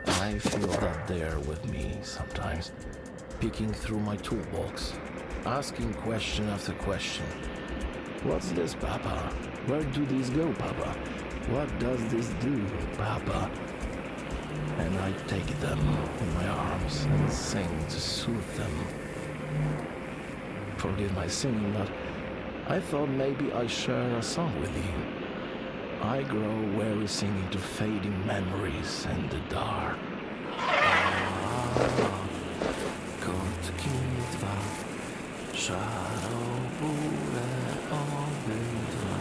I feel that they're with me sometimes, picking through my toolbox, asking question after question. What's this, Papa? Where do these go, Papa? What does this do, Papa? And I take them in my arms and sing to soothe them. Forgive my singing, but I thought maybe I'd share a song with you. I grow weary singing to fading memories in the dark. Kotki dwa, szaro-burę obydwa,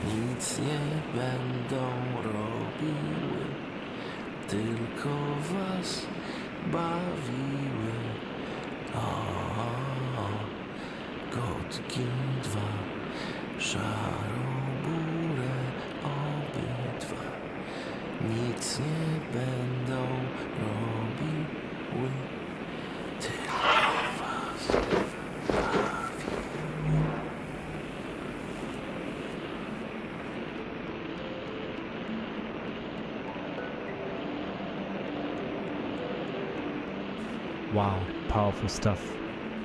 nic nie będą robiły, tylko was bawiły. Kotki dwa, szaro-burę obydwa, nic nie będą robiły, tylko was bawiły. Wow, powerful stuff.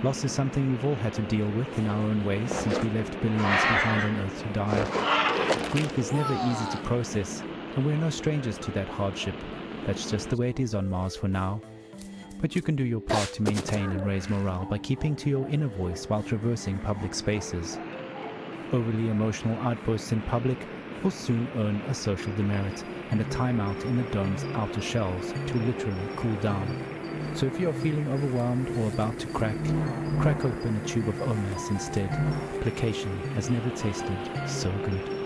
Loss is something we've all had to deal with in our own ways since we left billions behind on Earth to die. Grief is never easy to process, and we're no strangers to that hardship. That's just the way it is on Mars for now. But you can do your part to maintain and raise morale by keeping to your inner voice while traversing public spaces. Overly emotional outbursts in public will soon earn a social demerit and a timeout in the dome's outer shells to literally cool down. So if you're feeling overwhelmed or about to crack open a tube of OMAS instead. Placation has never tasted so good.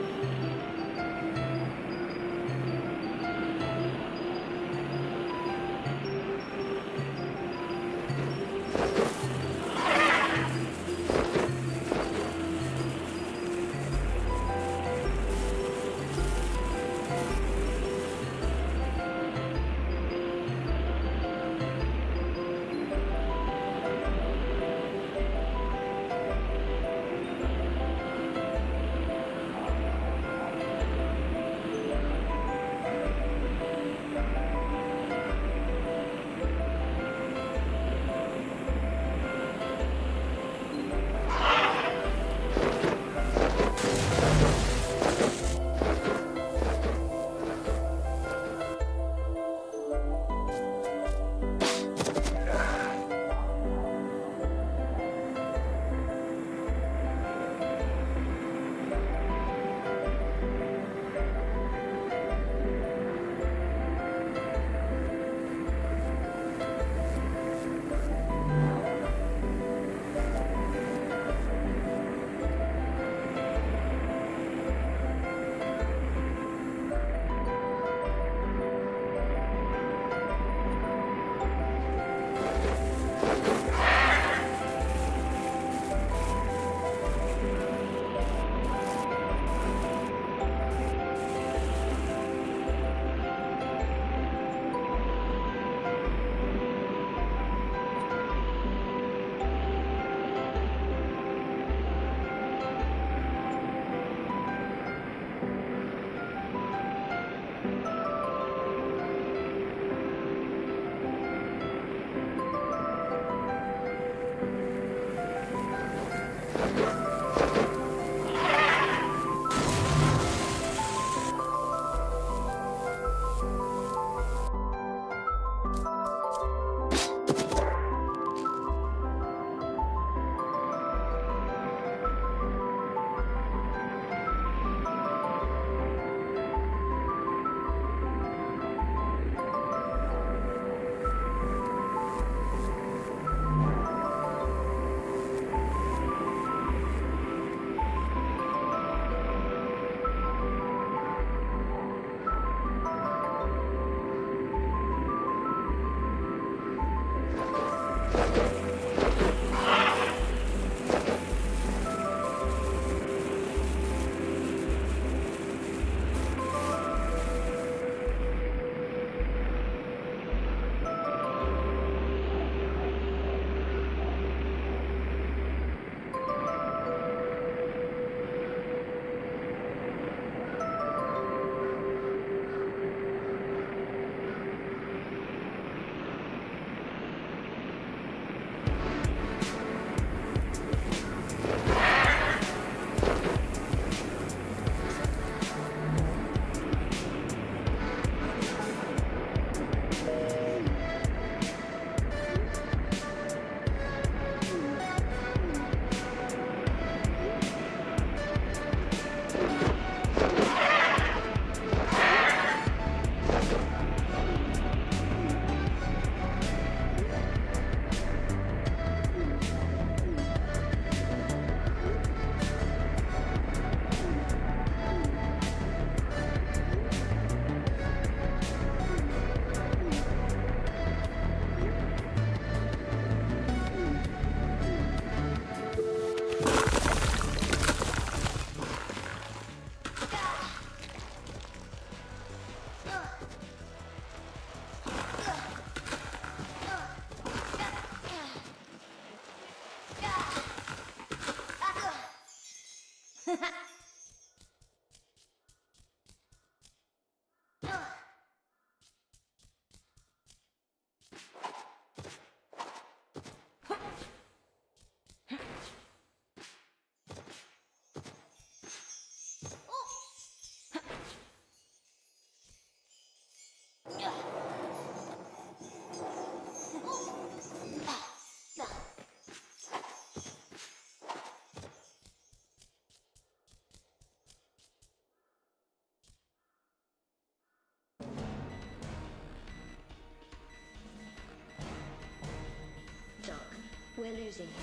We're losing him.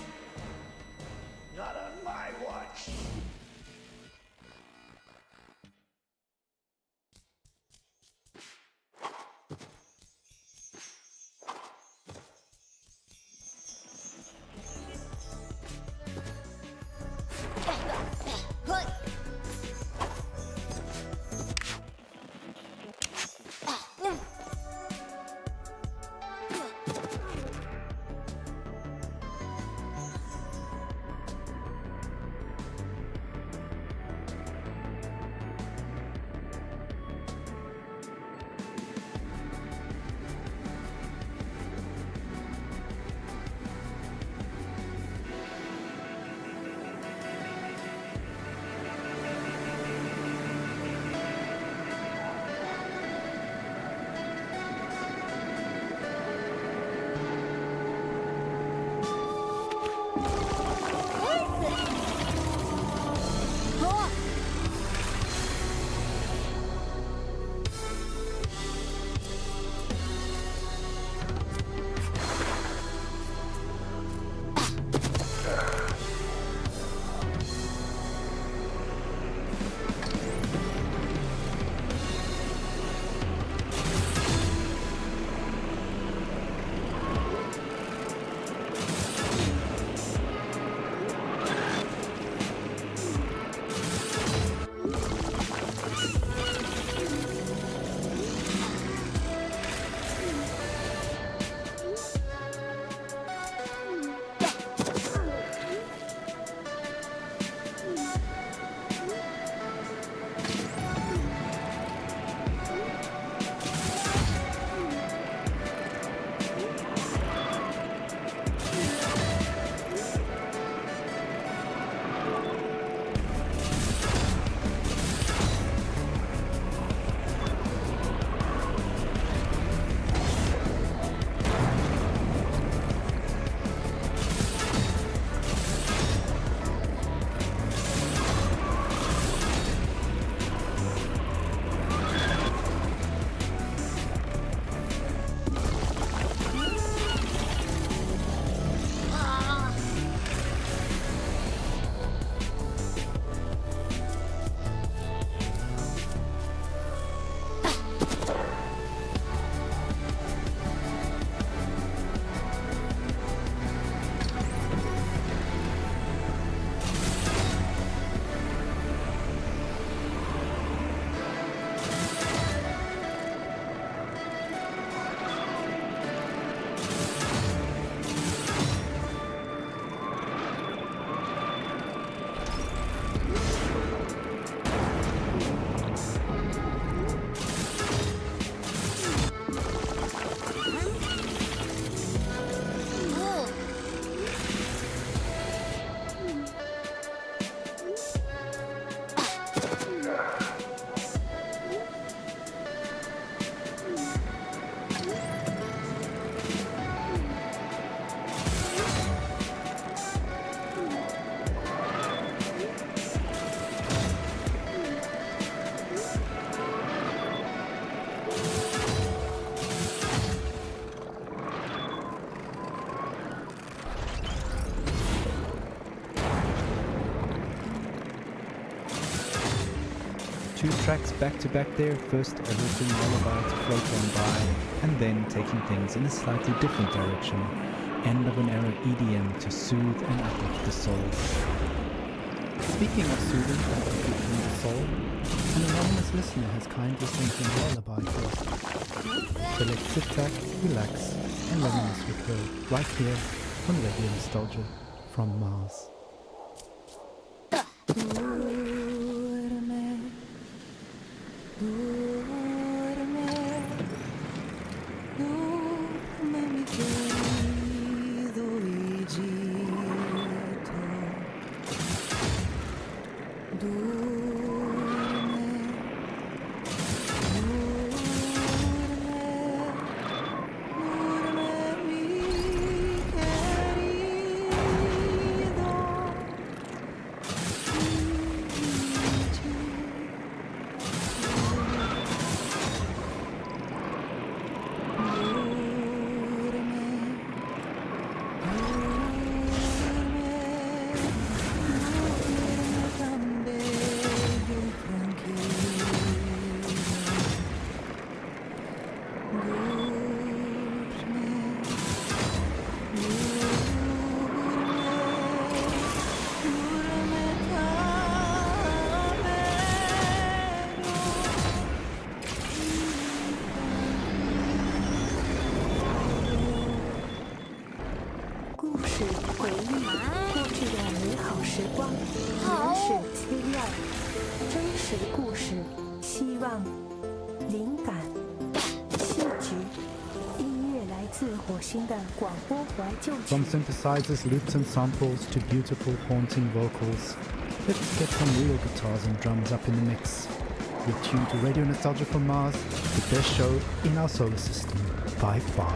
Not on my watch. Two tracks back to back there, first a written lullaby to float on by, and then taking things in a slightly different direction. End of an era EDM to soothe and uplift the soul. Speaking of soothing and uplifting the soul, an anonymous listener has kindly sent in a lullaby to us. So let's sit back, relax, and reminisce with her right here on Radio Nostalgia from Mars. 光、原始资料、真实故事、希望、灵感、戏剧。音乐来自火星的广播怀旧曲。 From synthesizers, loops and samples to beautiful haunting vocals, let's get some real guitars and drums up in the mix. You're tuned to Radio Nostalgia from Mars, the best show in our solar system by far.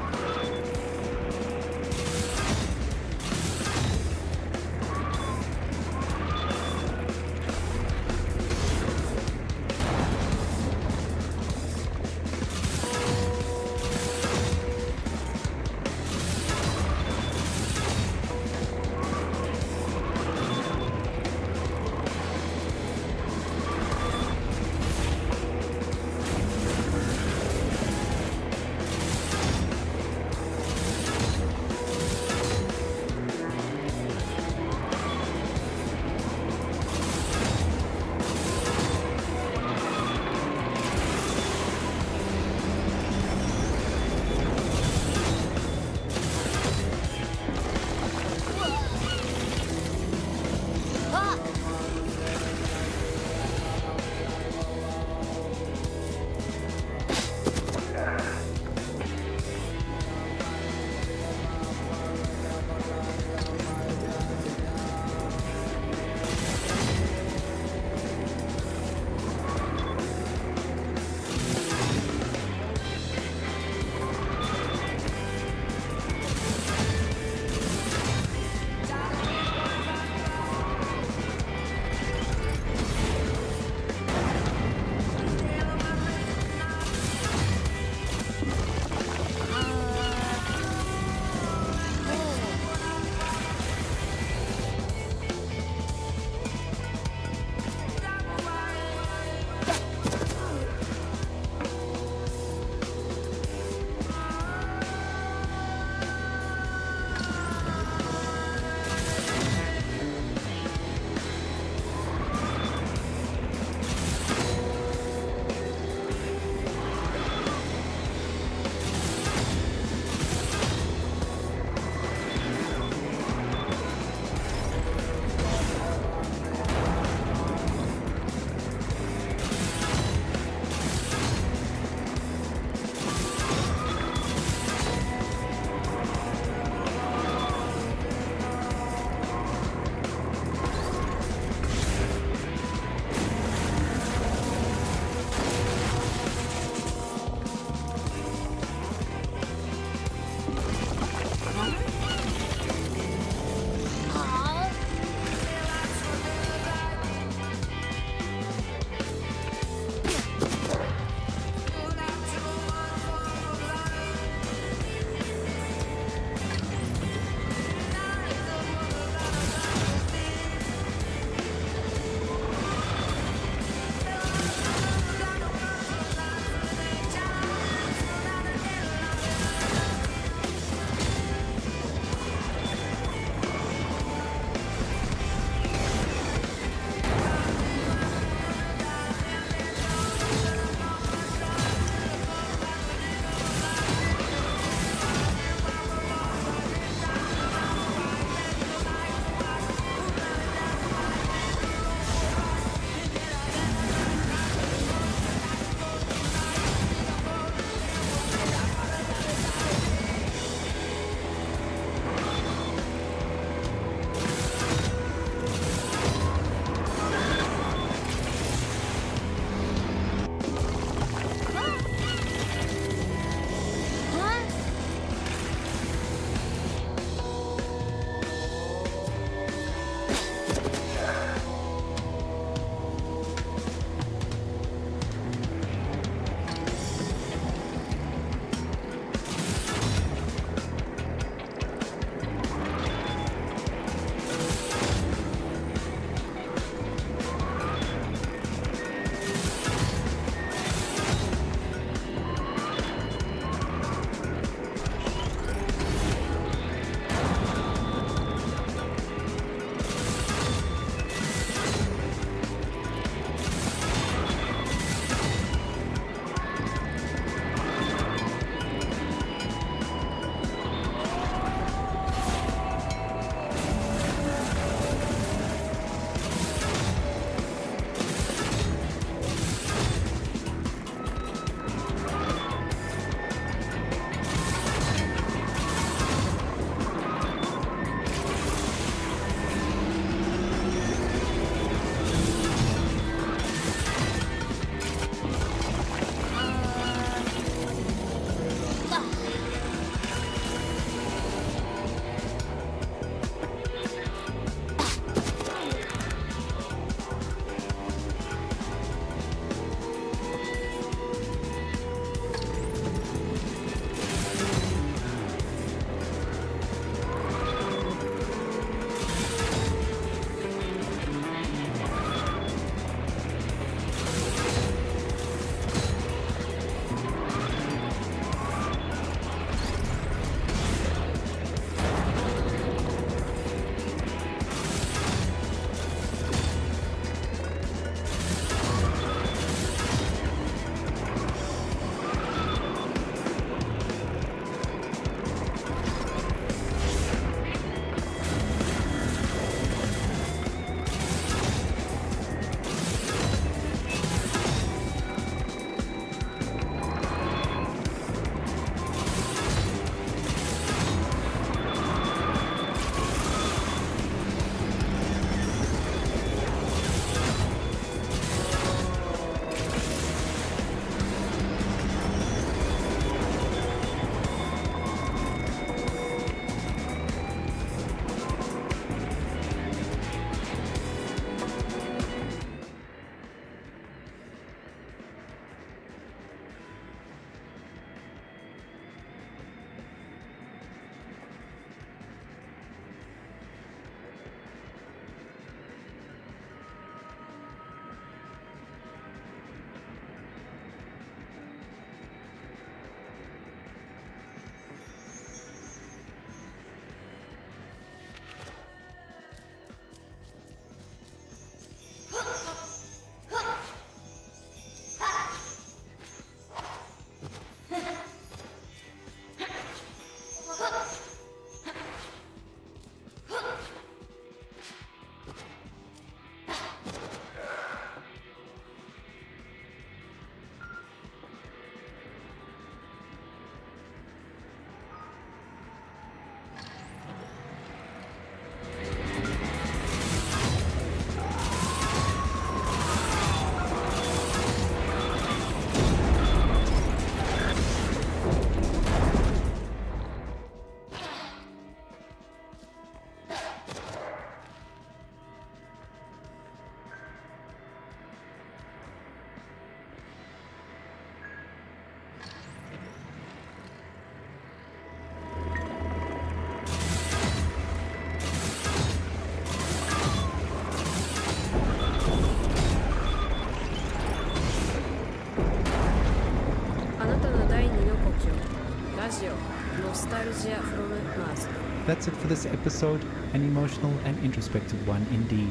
That's it for this episode, an emotional and introspective one indeed.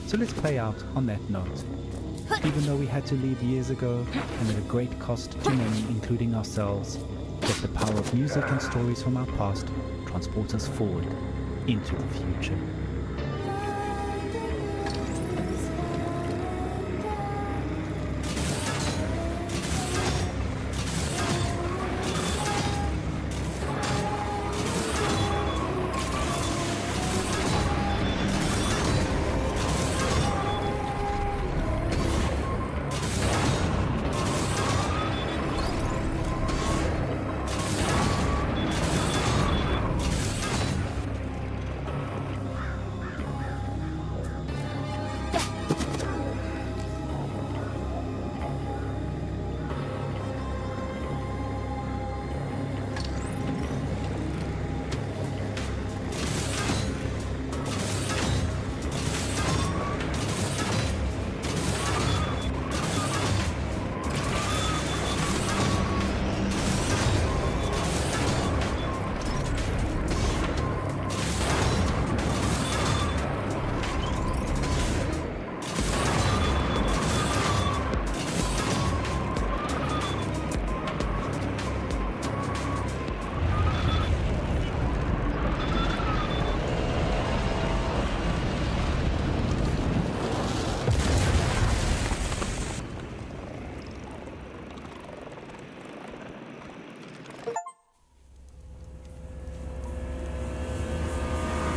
So let's play out on that note. Even though we had to leave years ago, and at a great cost to many, including ourselves, let the power of music and stories from our past transport us forward into the future.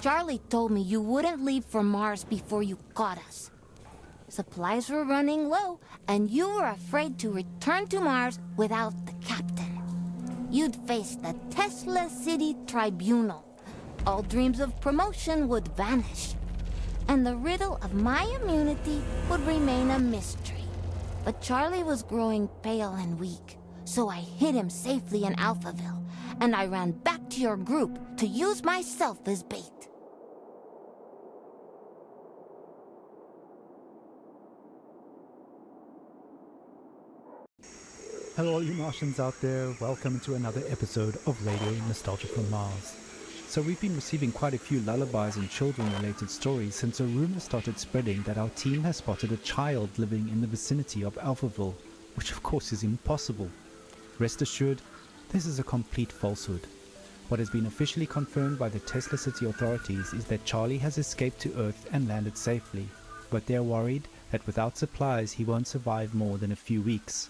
Charlie told me you wouldn't leave for Mars before you got us. Supplies were running low, and you were afraid to return to Mars without the captain. You'd face the Tesla City Tribunal. All dreams of promotion would vanish, and the riddle of my immunity would remain a mystery. But Charlie was growing pale and weak, so I hid him safely in Alphaville, and I ran back to your group to use myself as bait. Hello all you Martians out there, welcome to another episode of Radio Nostalgia from Mars. So we've been receiving quite a few lullabies and children related stories since a rumor started spreading that our team has spotted a child living in the vicinity of Alphaville, which of course is impossible. Rest assured, this is a complete falsehood. What has been officially confirmed by the Tesla City authorities is that Charlie has escaped to Earth and landed safely, but they're worried that without supplies he won't survive more than a few weeks.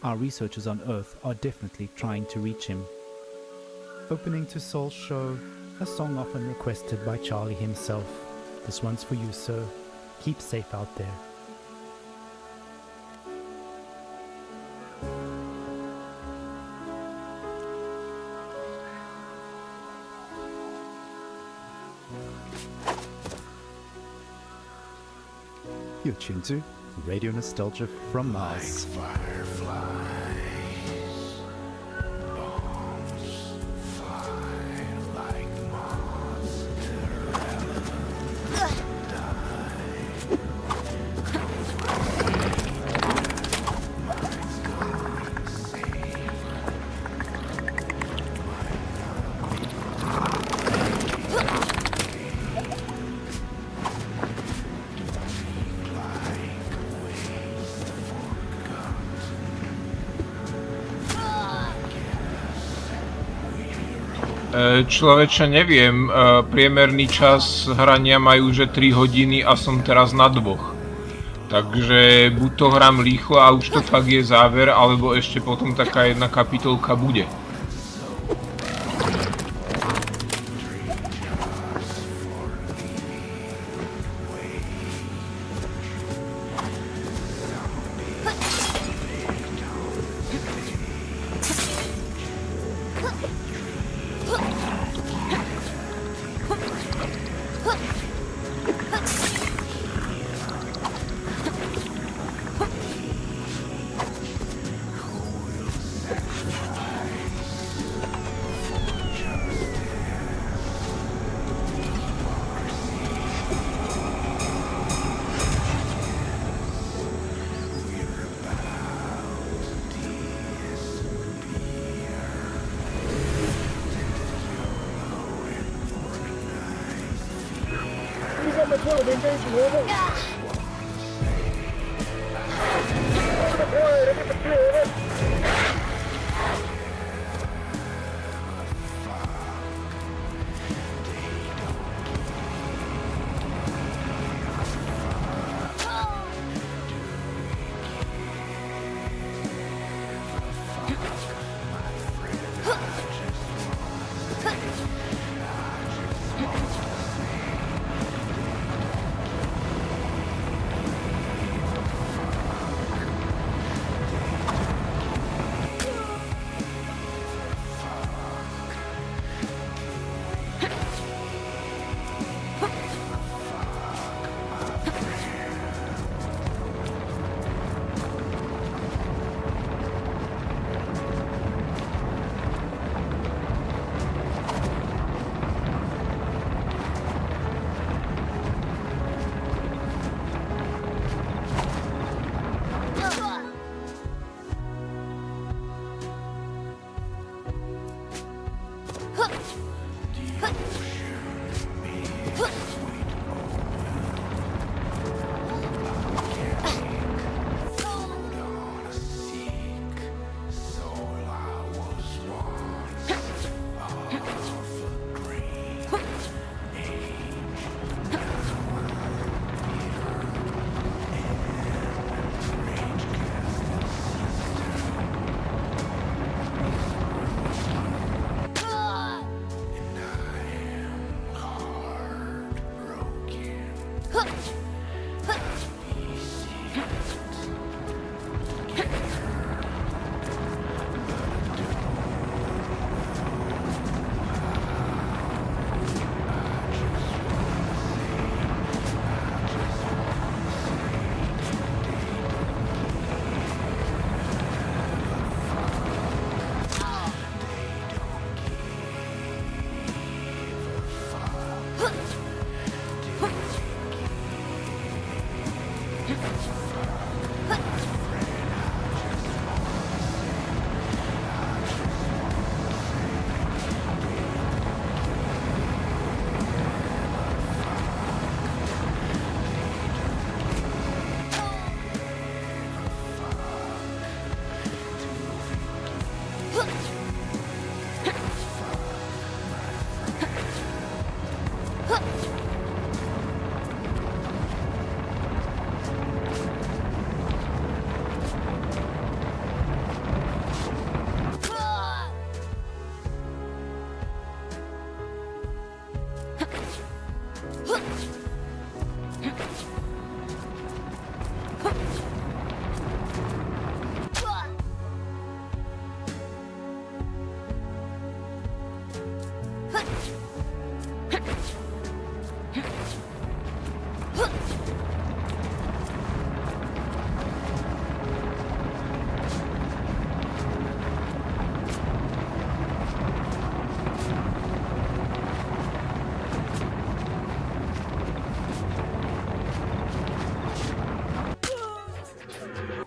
Our researchers on Earth are definitely trying to reach him. Opening to Soul's show, a song often requested by Charlie himself. This one's for you, sir. Keep safe out there. You're tuned to Radio Nostalgia from Mars. Like fireflies, bombs fly like moths, irrelevant, die. Človeče, neviem, priemerný čas hrania majú že 3 hodiny a som teraz na 2. Takže buď to hrám rýchlo a už to fakt je záver, alebo ešte potom taká jedna kapitolka bude. deploy, engage over. Deploy, ready for two, over.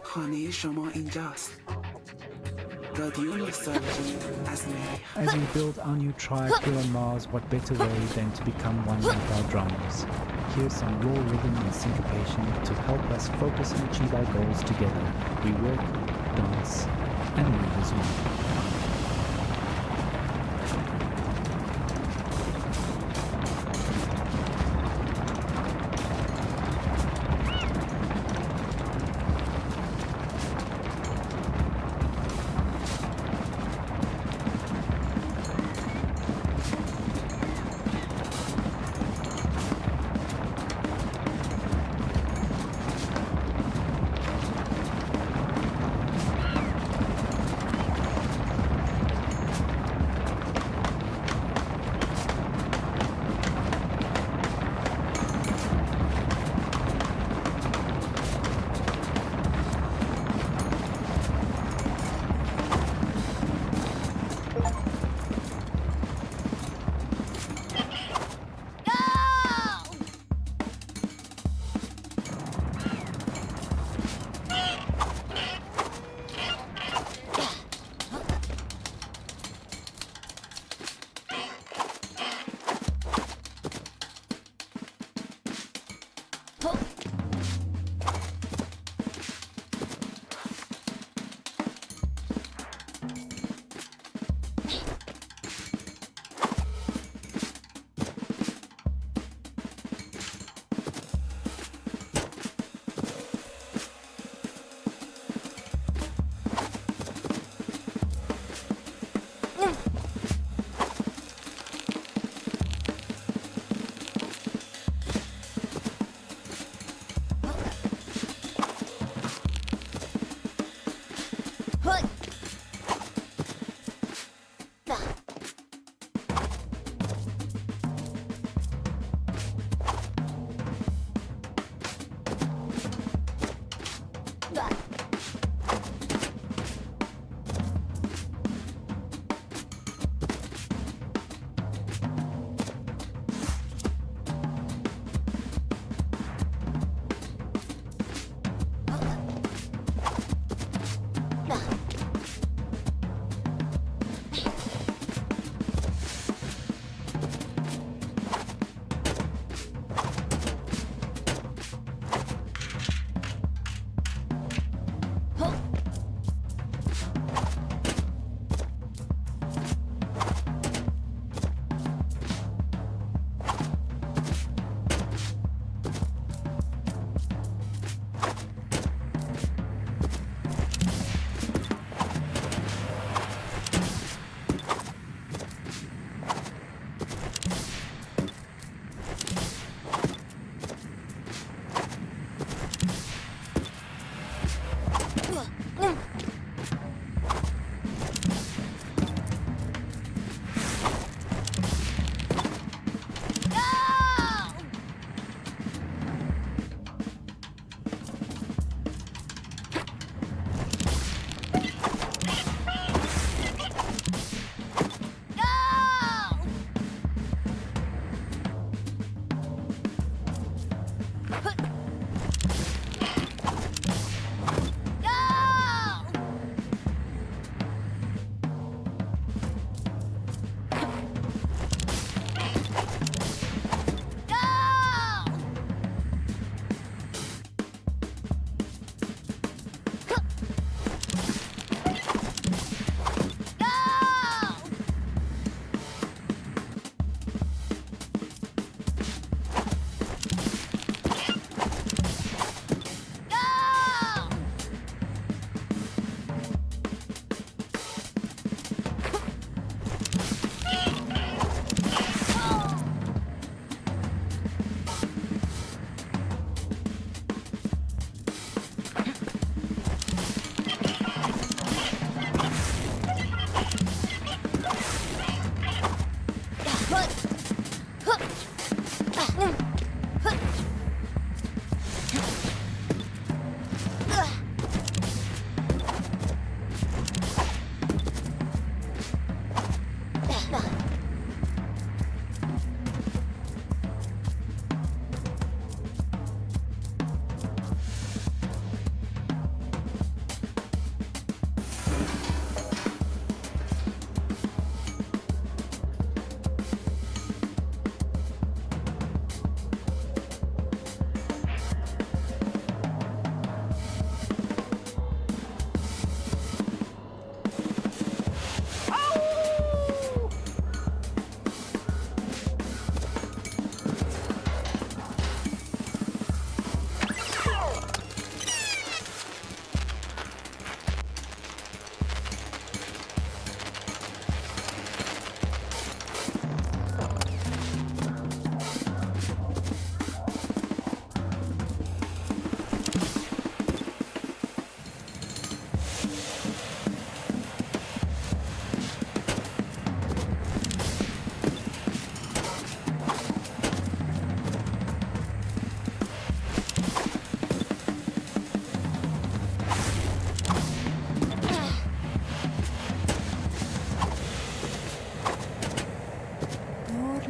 خانه شما اینجاست. رادیو نوستالژی از مری. As we build our new tribe here on Mars, what better way than to become one with our drums? Here's some raw rhythm and syncopation to help us focus and achieve our goals together. We work, dance, and move as one.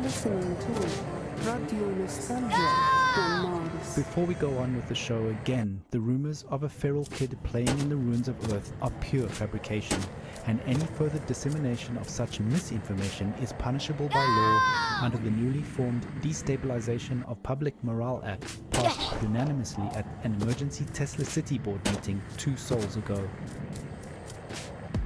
listening to Radio Nostalgia on Mars. Before we go on with the show again, the rumors of a feral kid playing in the ruins of Earth are pure fabrication, and any further dissemination of such misinformation is punishable by law under the newly formed Destabilization of Public Morale Act, passed unanimously at an emergency Tesla City Board meeting 2 sols ago.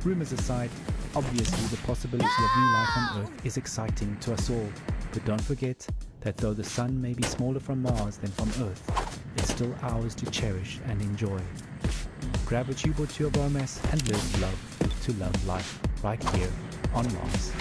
Rumors aside, obviously the possibility of new life on Earth is exciting to us all, but don't forget that though the sun may be smaller from Mars than from Earth, it's still ours to cherish and enjoy. Grab a tube or two of romance and love to love life right here on Mars.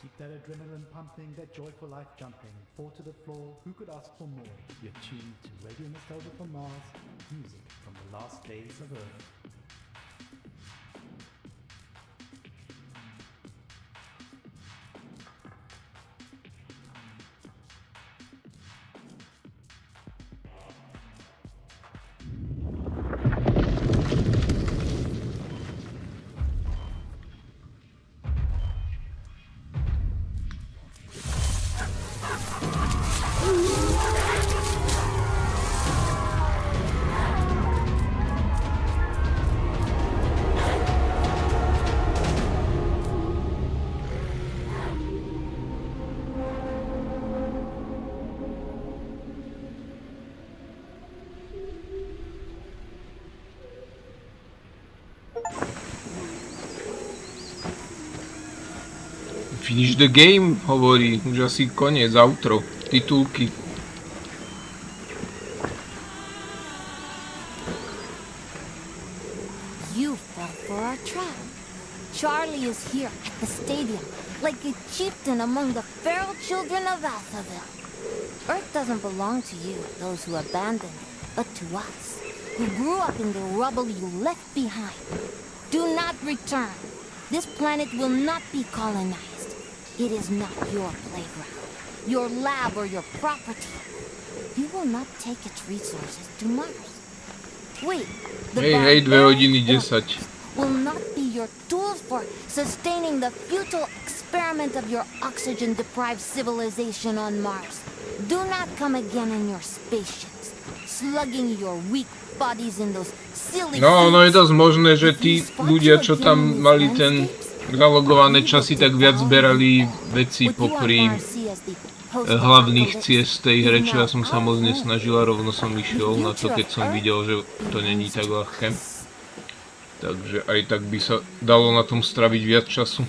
Keep that adrenaline pumping, that joyful life jumping. Fall to the floor, who could ask for more? You're tuned to Radio Nostalgia from Mars, music from the last days of Earth. Finish the game, hovorí, už asi koniec, outro, titulky. You fell for our trap. Charlie is here at the stadium, like a chieftain among the feral children of Alphaville. Earth doesn't belong to you, those who abandoned it, but to us, who grew up in the rubble you left behind. Do not return. This planet will not be colonized. It is not your playground, your lab, or your property. You will not take its resources to Mars. Wait, the Hej, 2 hodiny 10. will not be your tools for sustaining the futile experiment of your oxygen-deprived civilization on Mars. Do not come again in your spaceships, slugging your weak bodies in those silly No, je suits. dosť možné, že tí ľudia, čo tam mali ten zalogované časy, tak viac zberali veci popri hlavných ciest tej hre, čo ja som sa moc nesnažil a rovno som išiel na to, keď som videl, že to není tak ľahké. Takže aj tak by sa dalo na tom straviť viac času.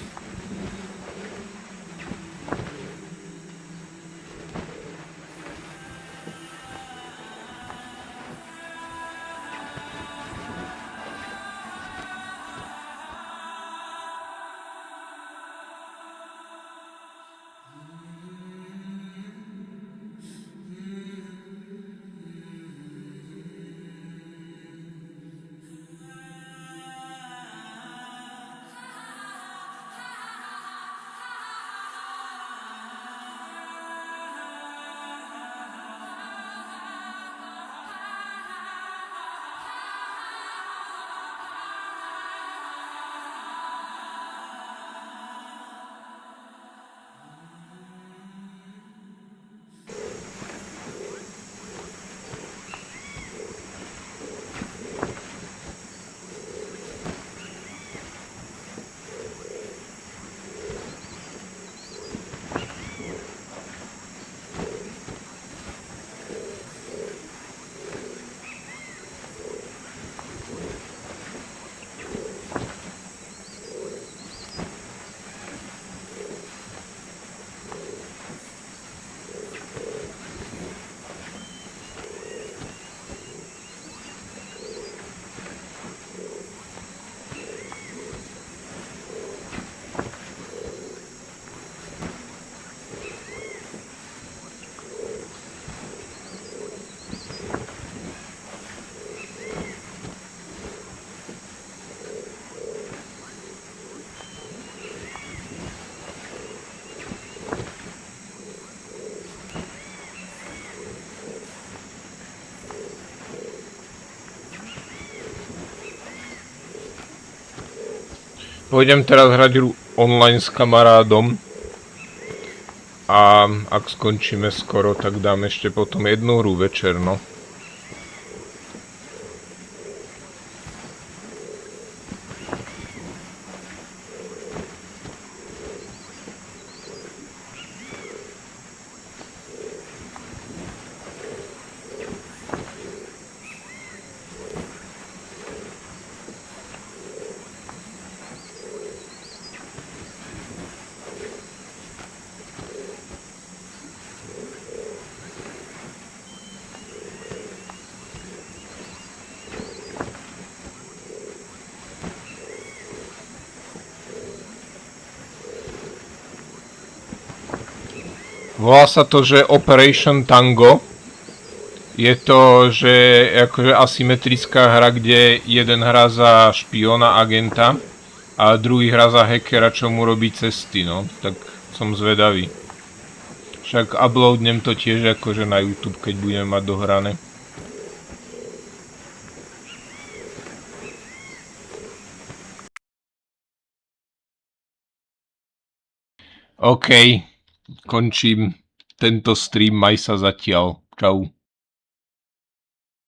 Pôjdem teraz hrať hru online s kamarádom. A ak skončíme skoro, tak dám ešte potom jednu hru večer, no. Volá sa to, že Operation Tango. Je to, že akože asymetrická hra, kde jeden hrá za špiona, agenta a druhý hrá za hackera, čo mu robí cesty, no. Tak som zvedavý. Však uploadnem to tiež akože na YouTube, keď budeme mať dohrané. OK. Končím tento stream, maj sa zatiaľ. Čau.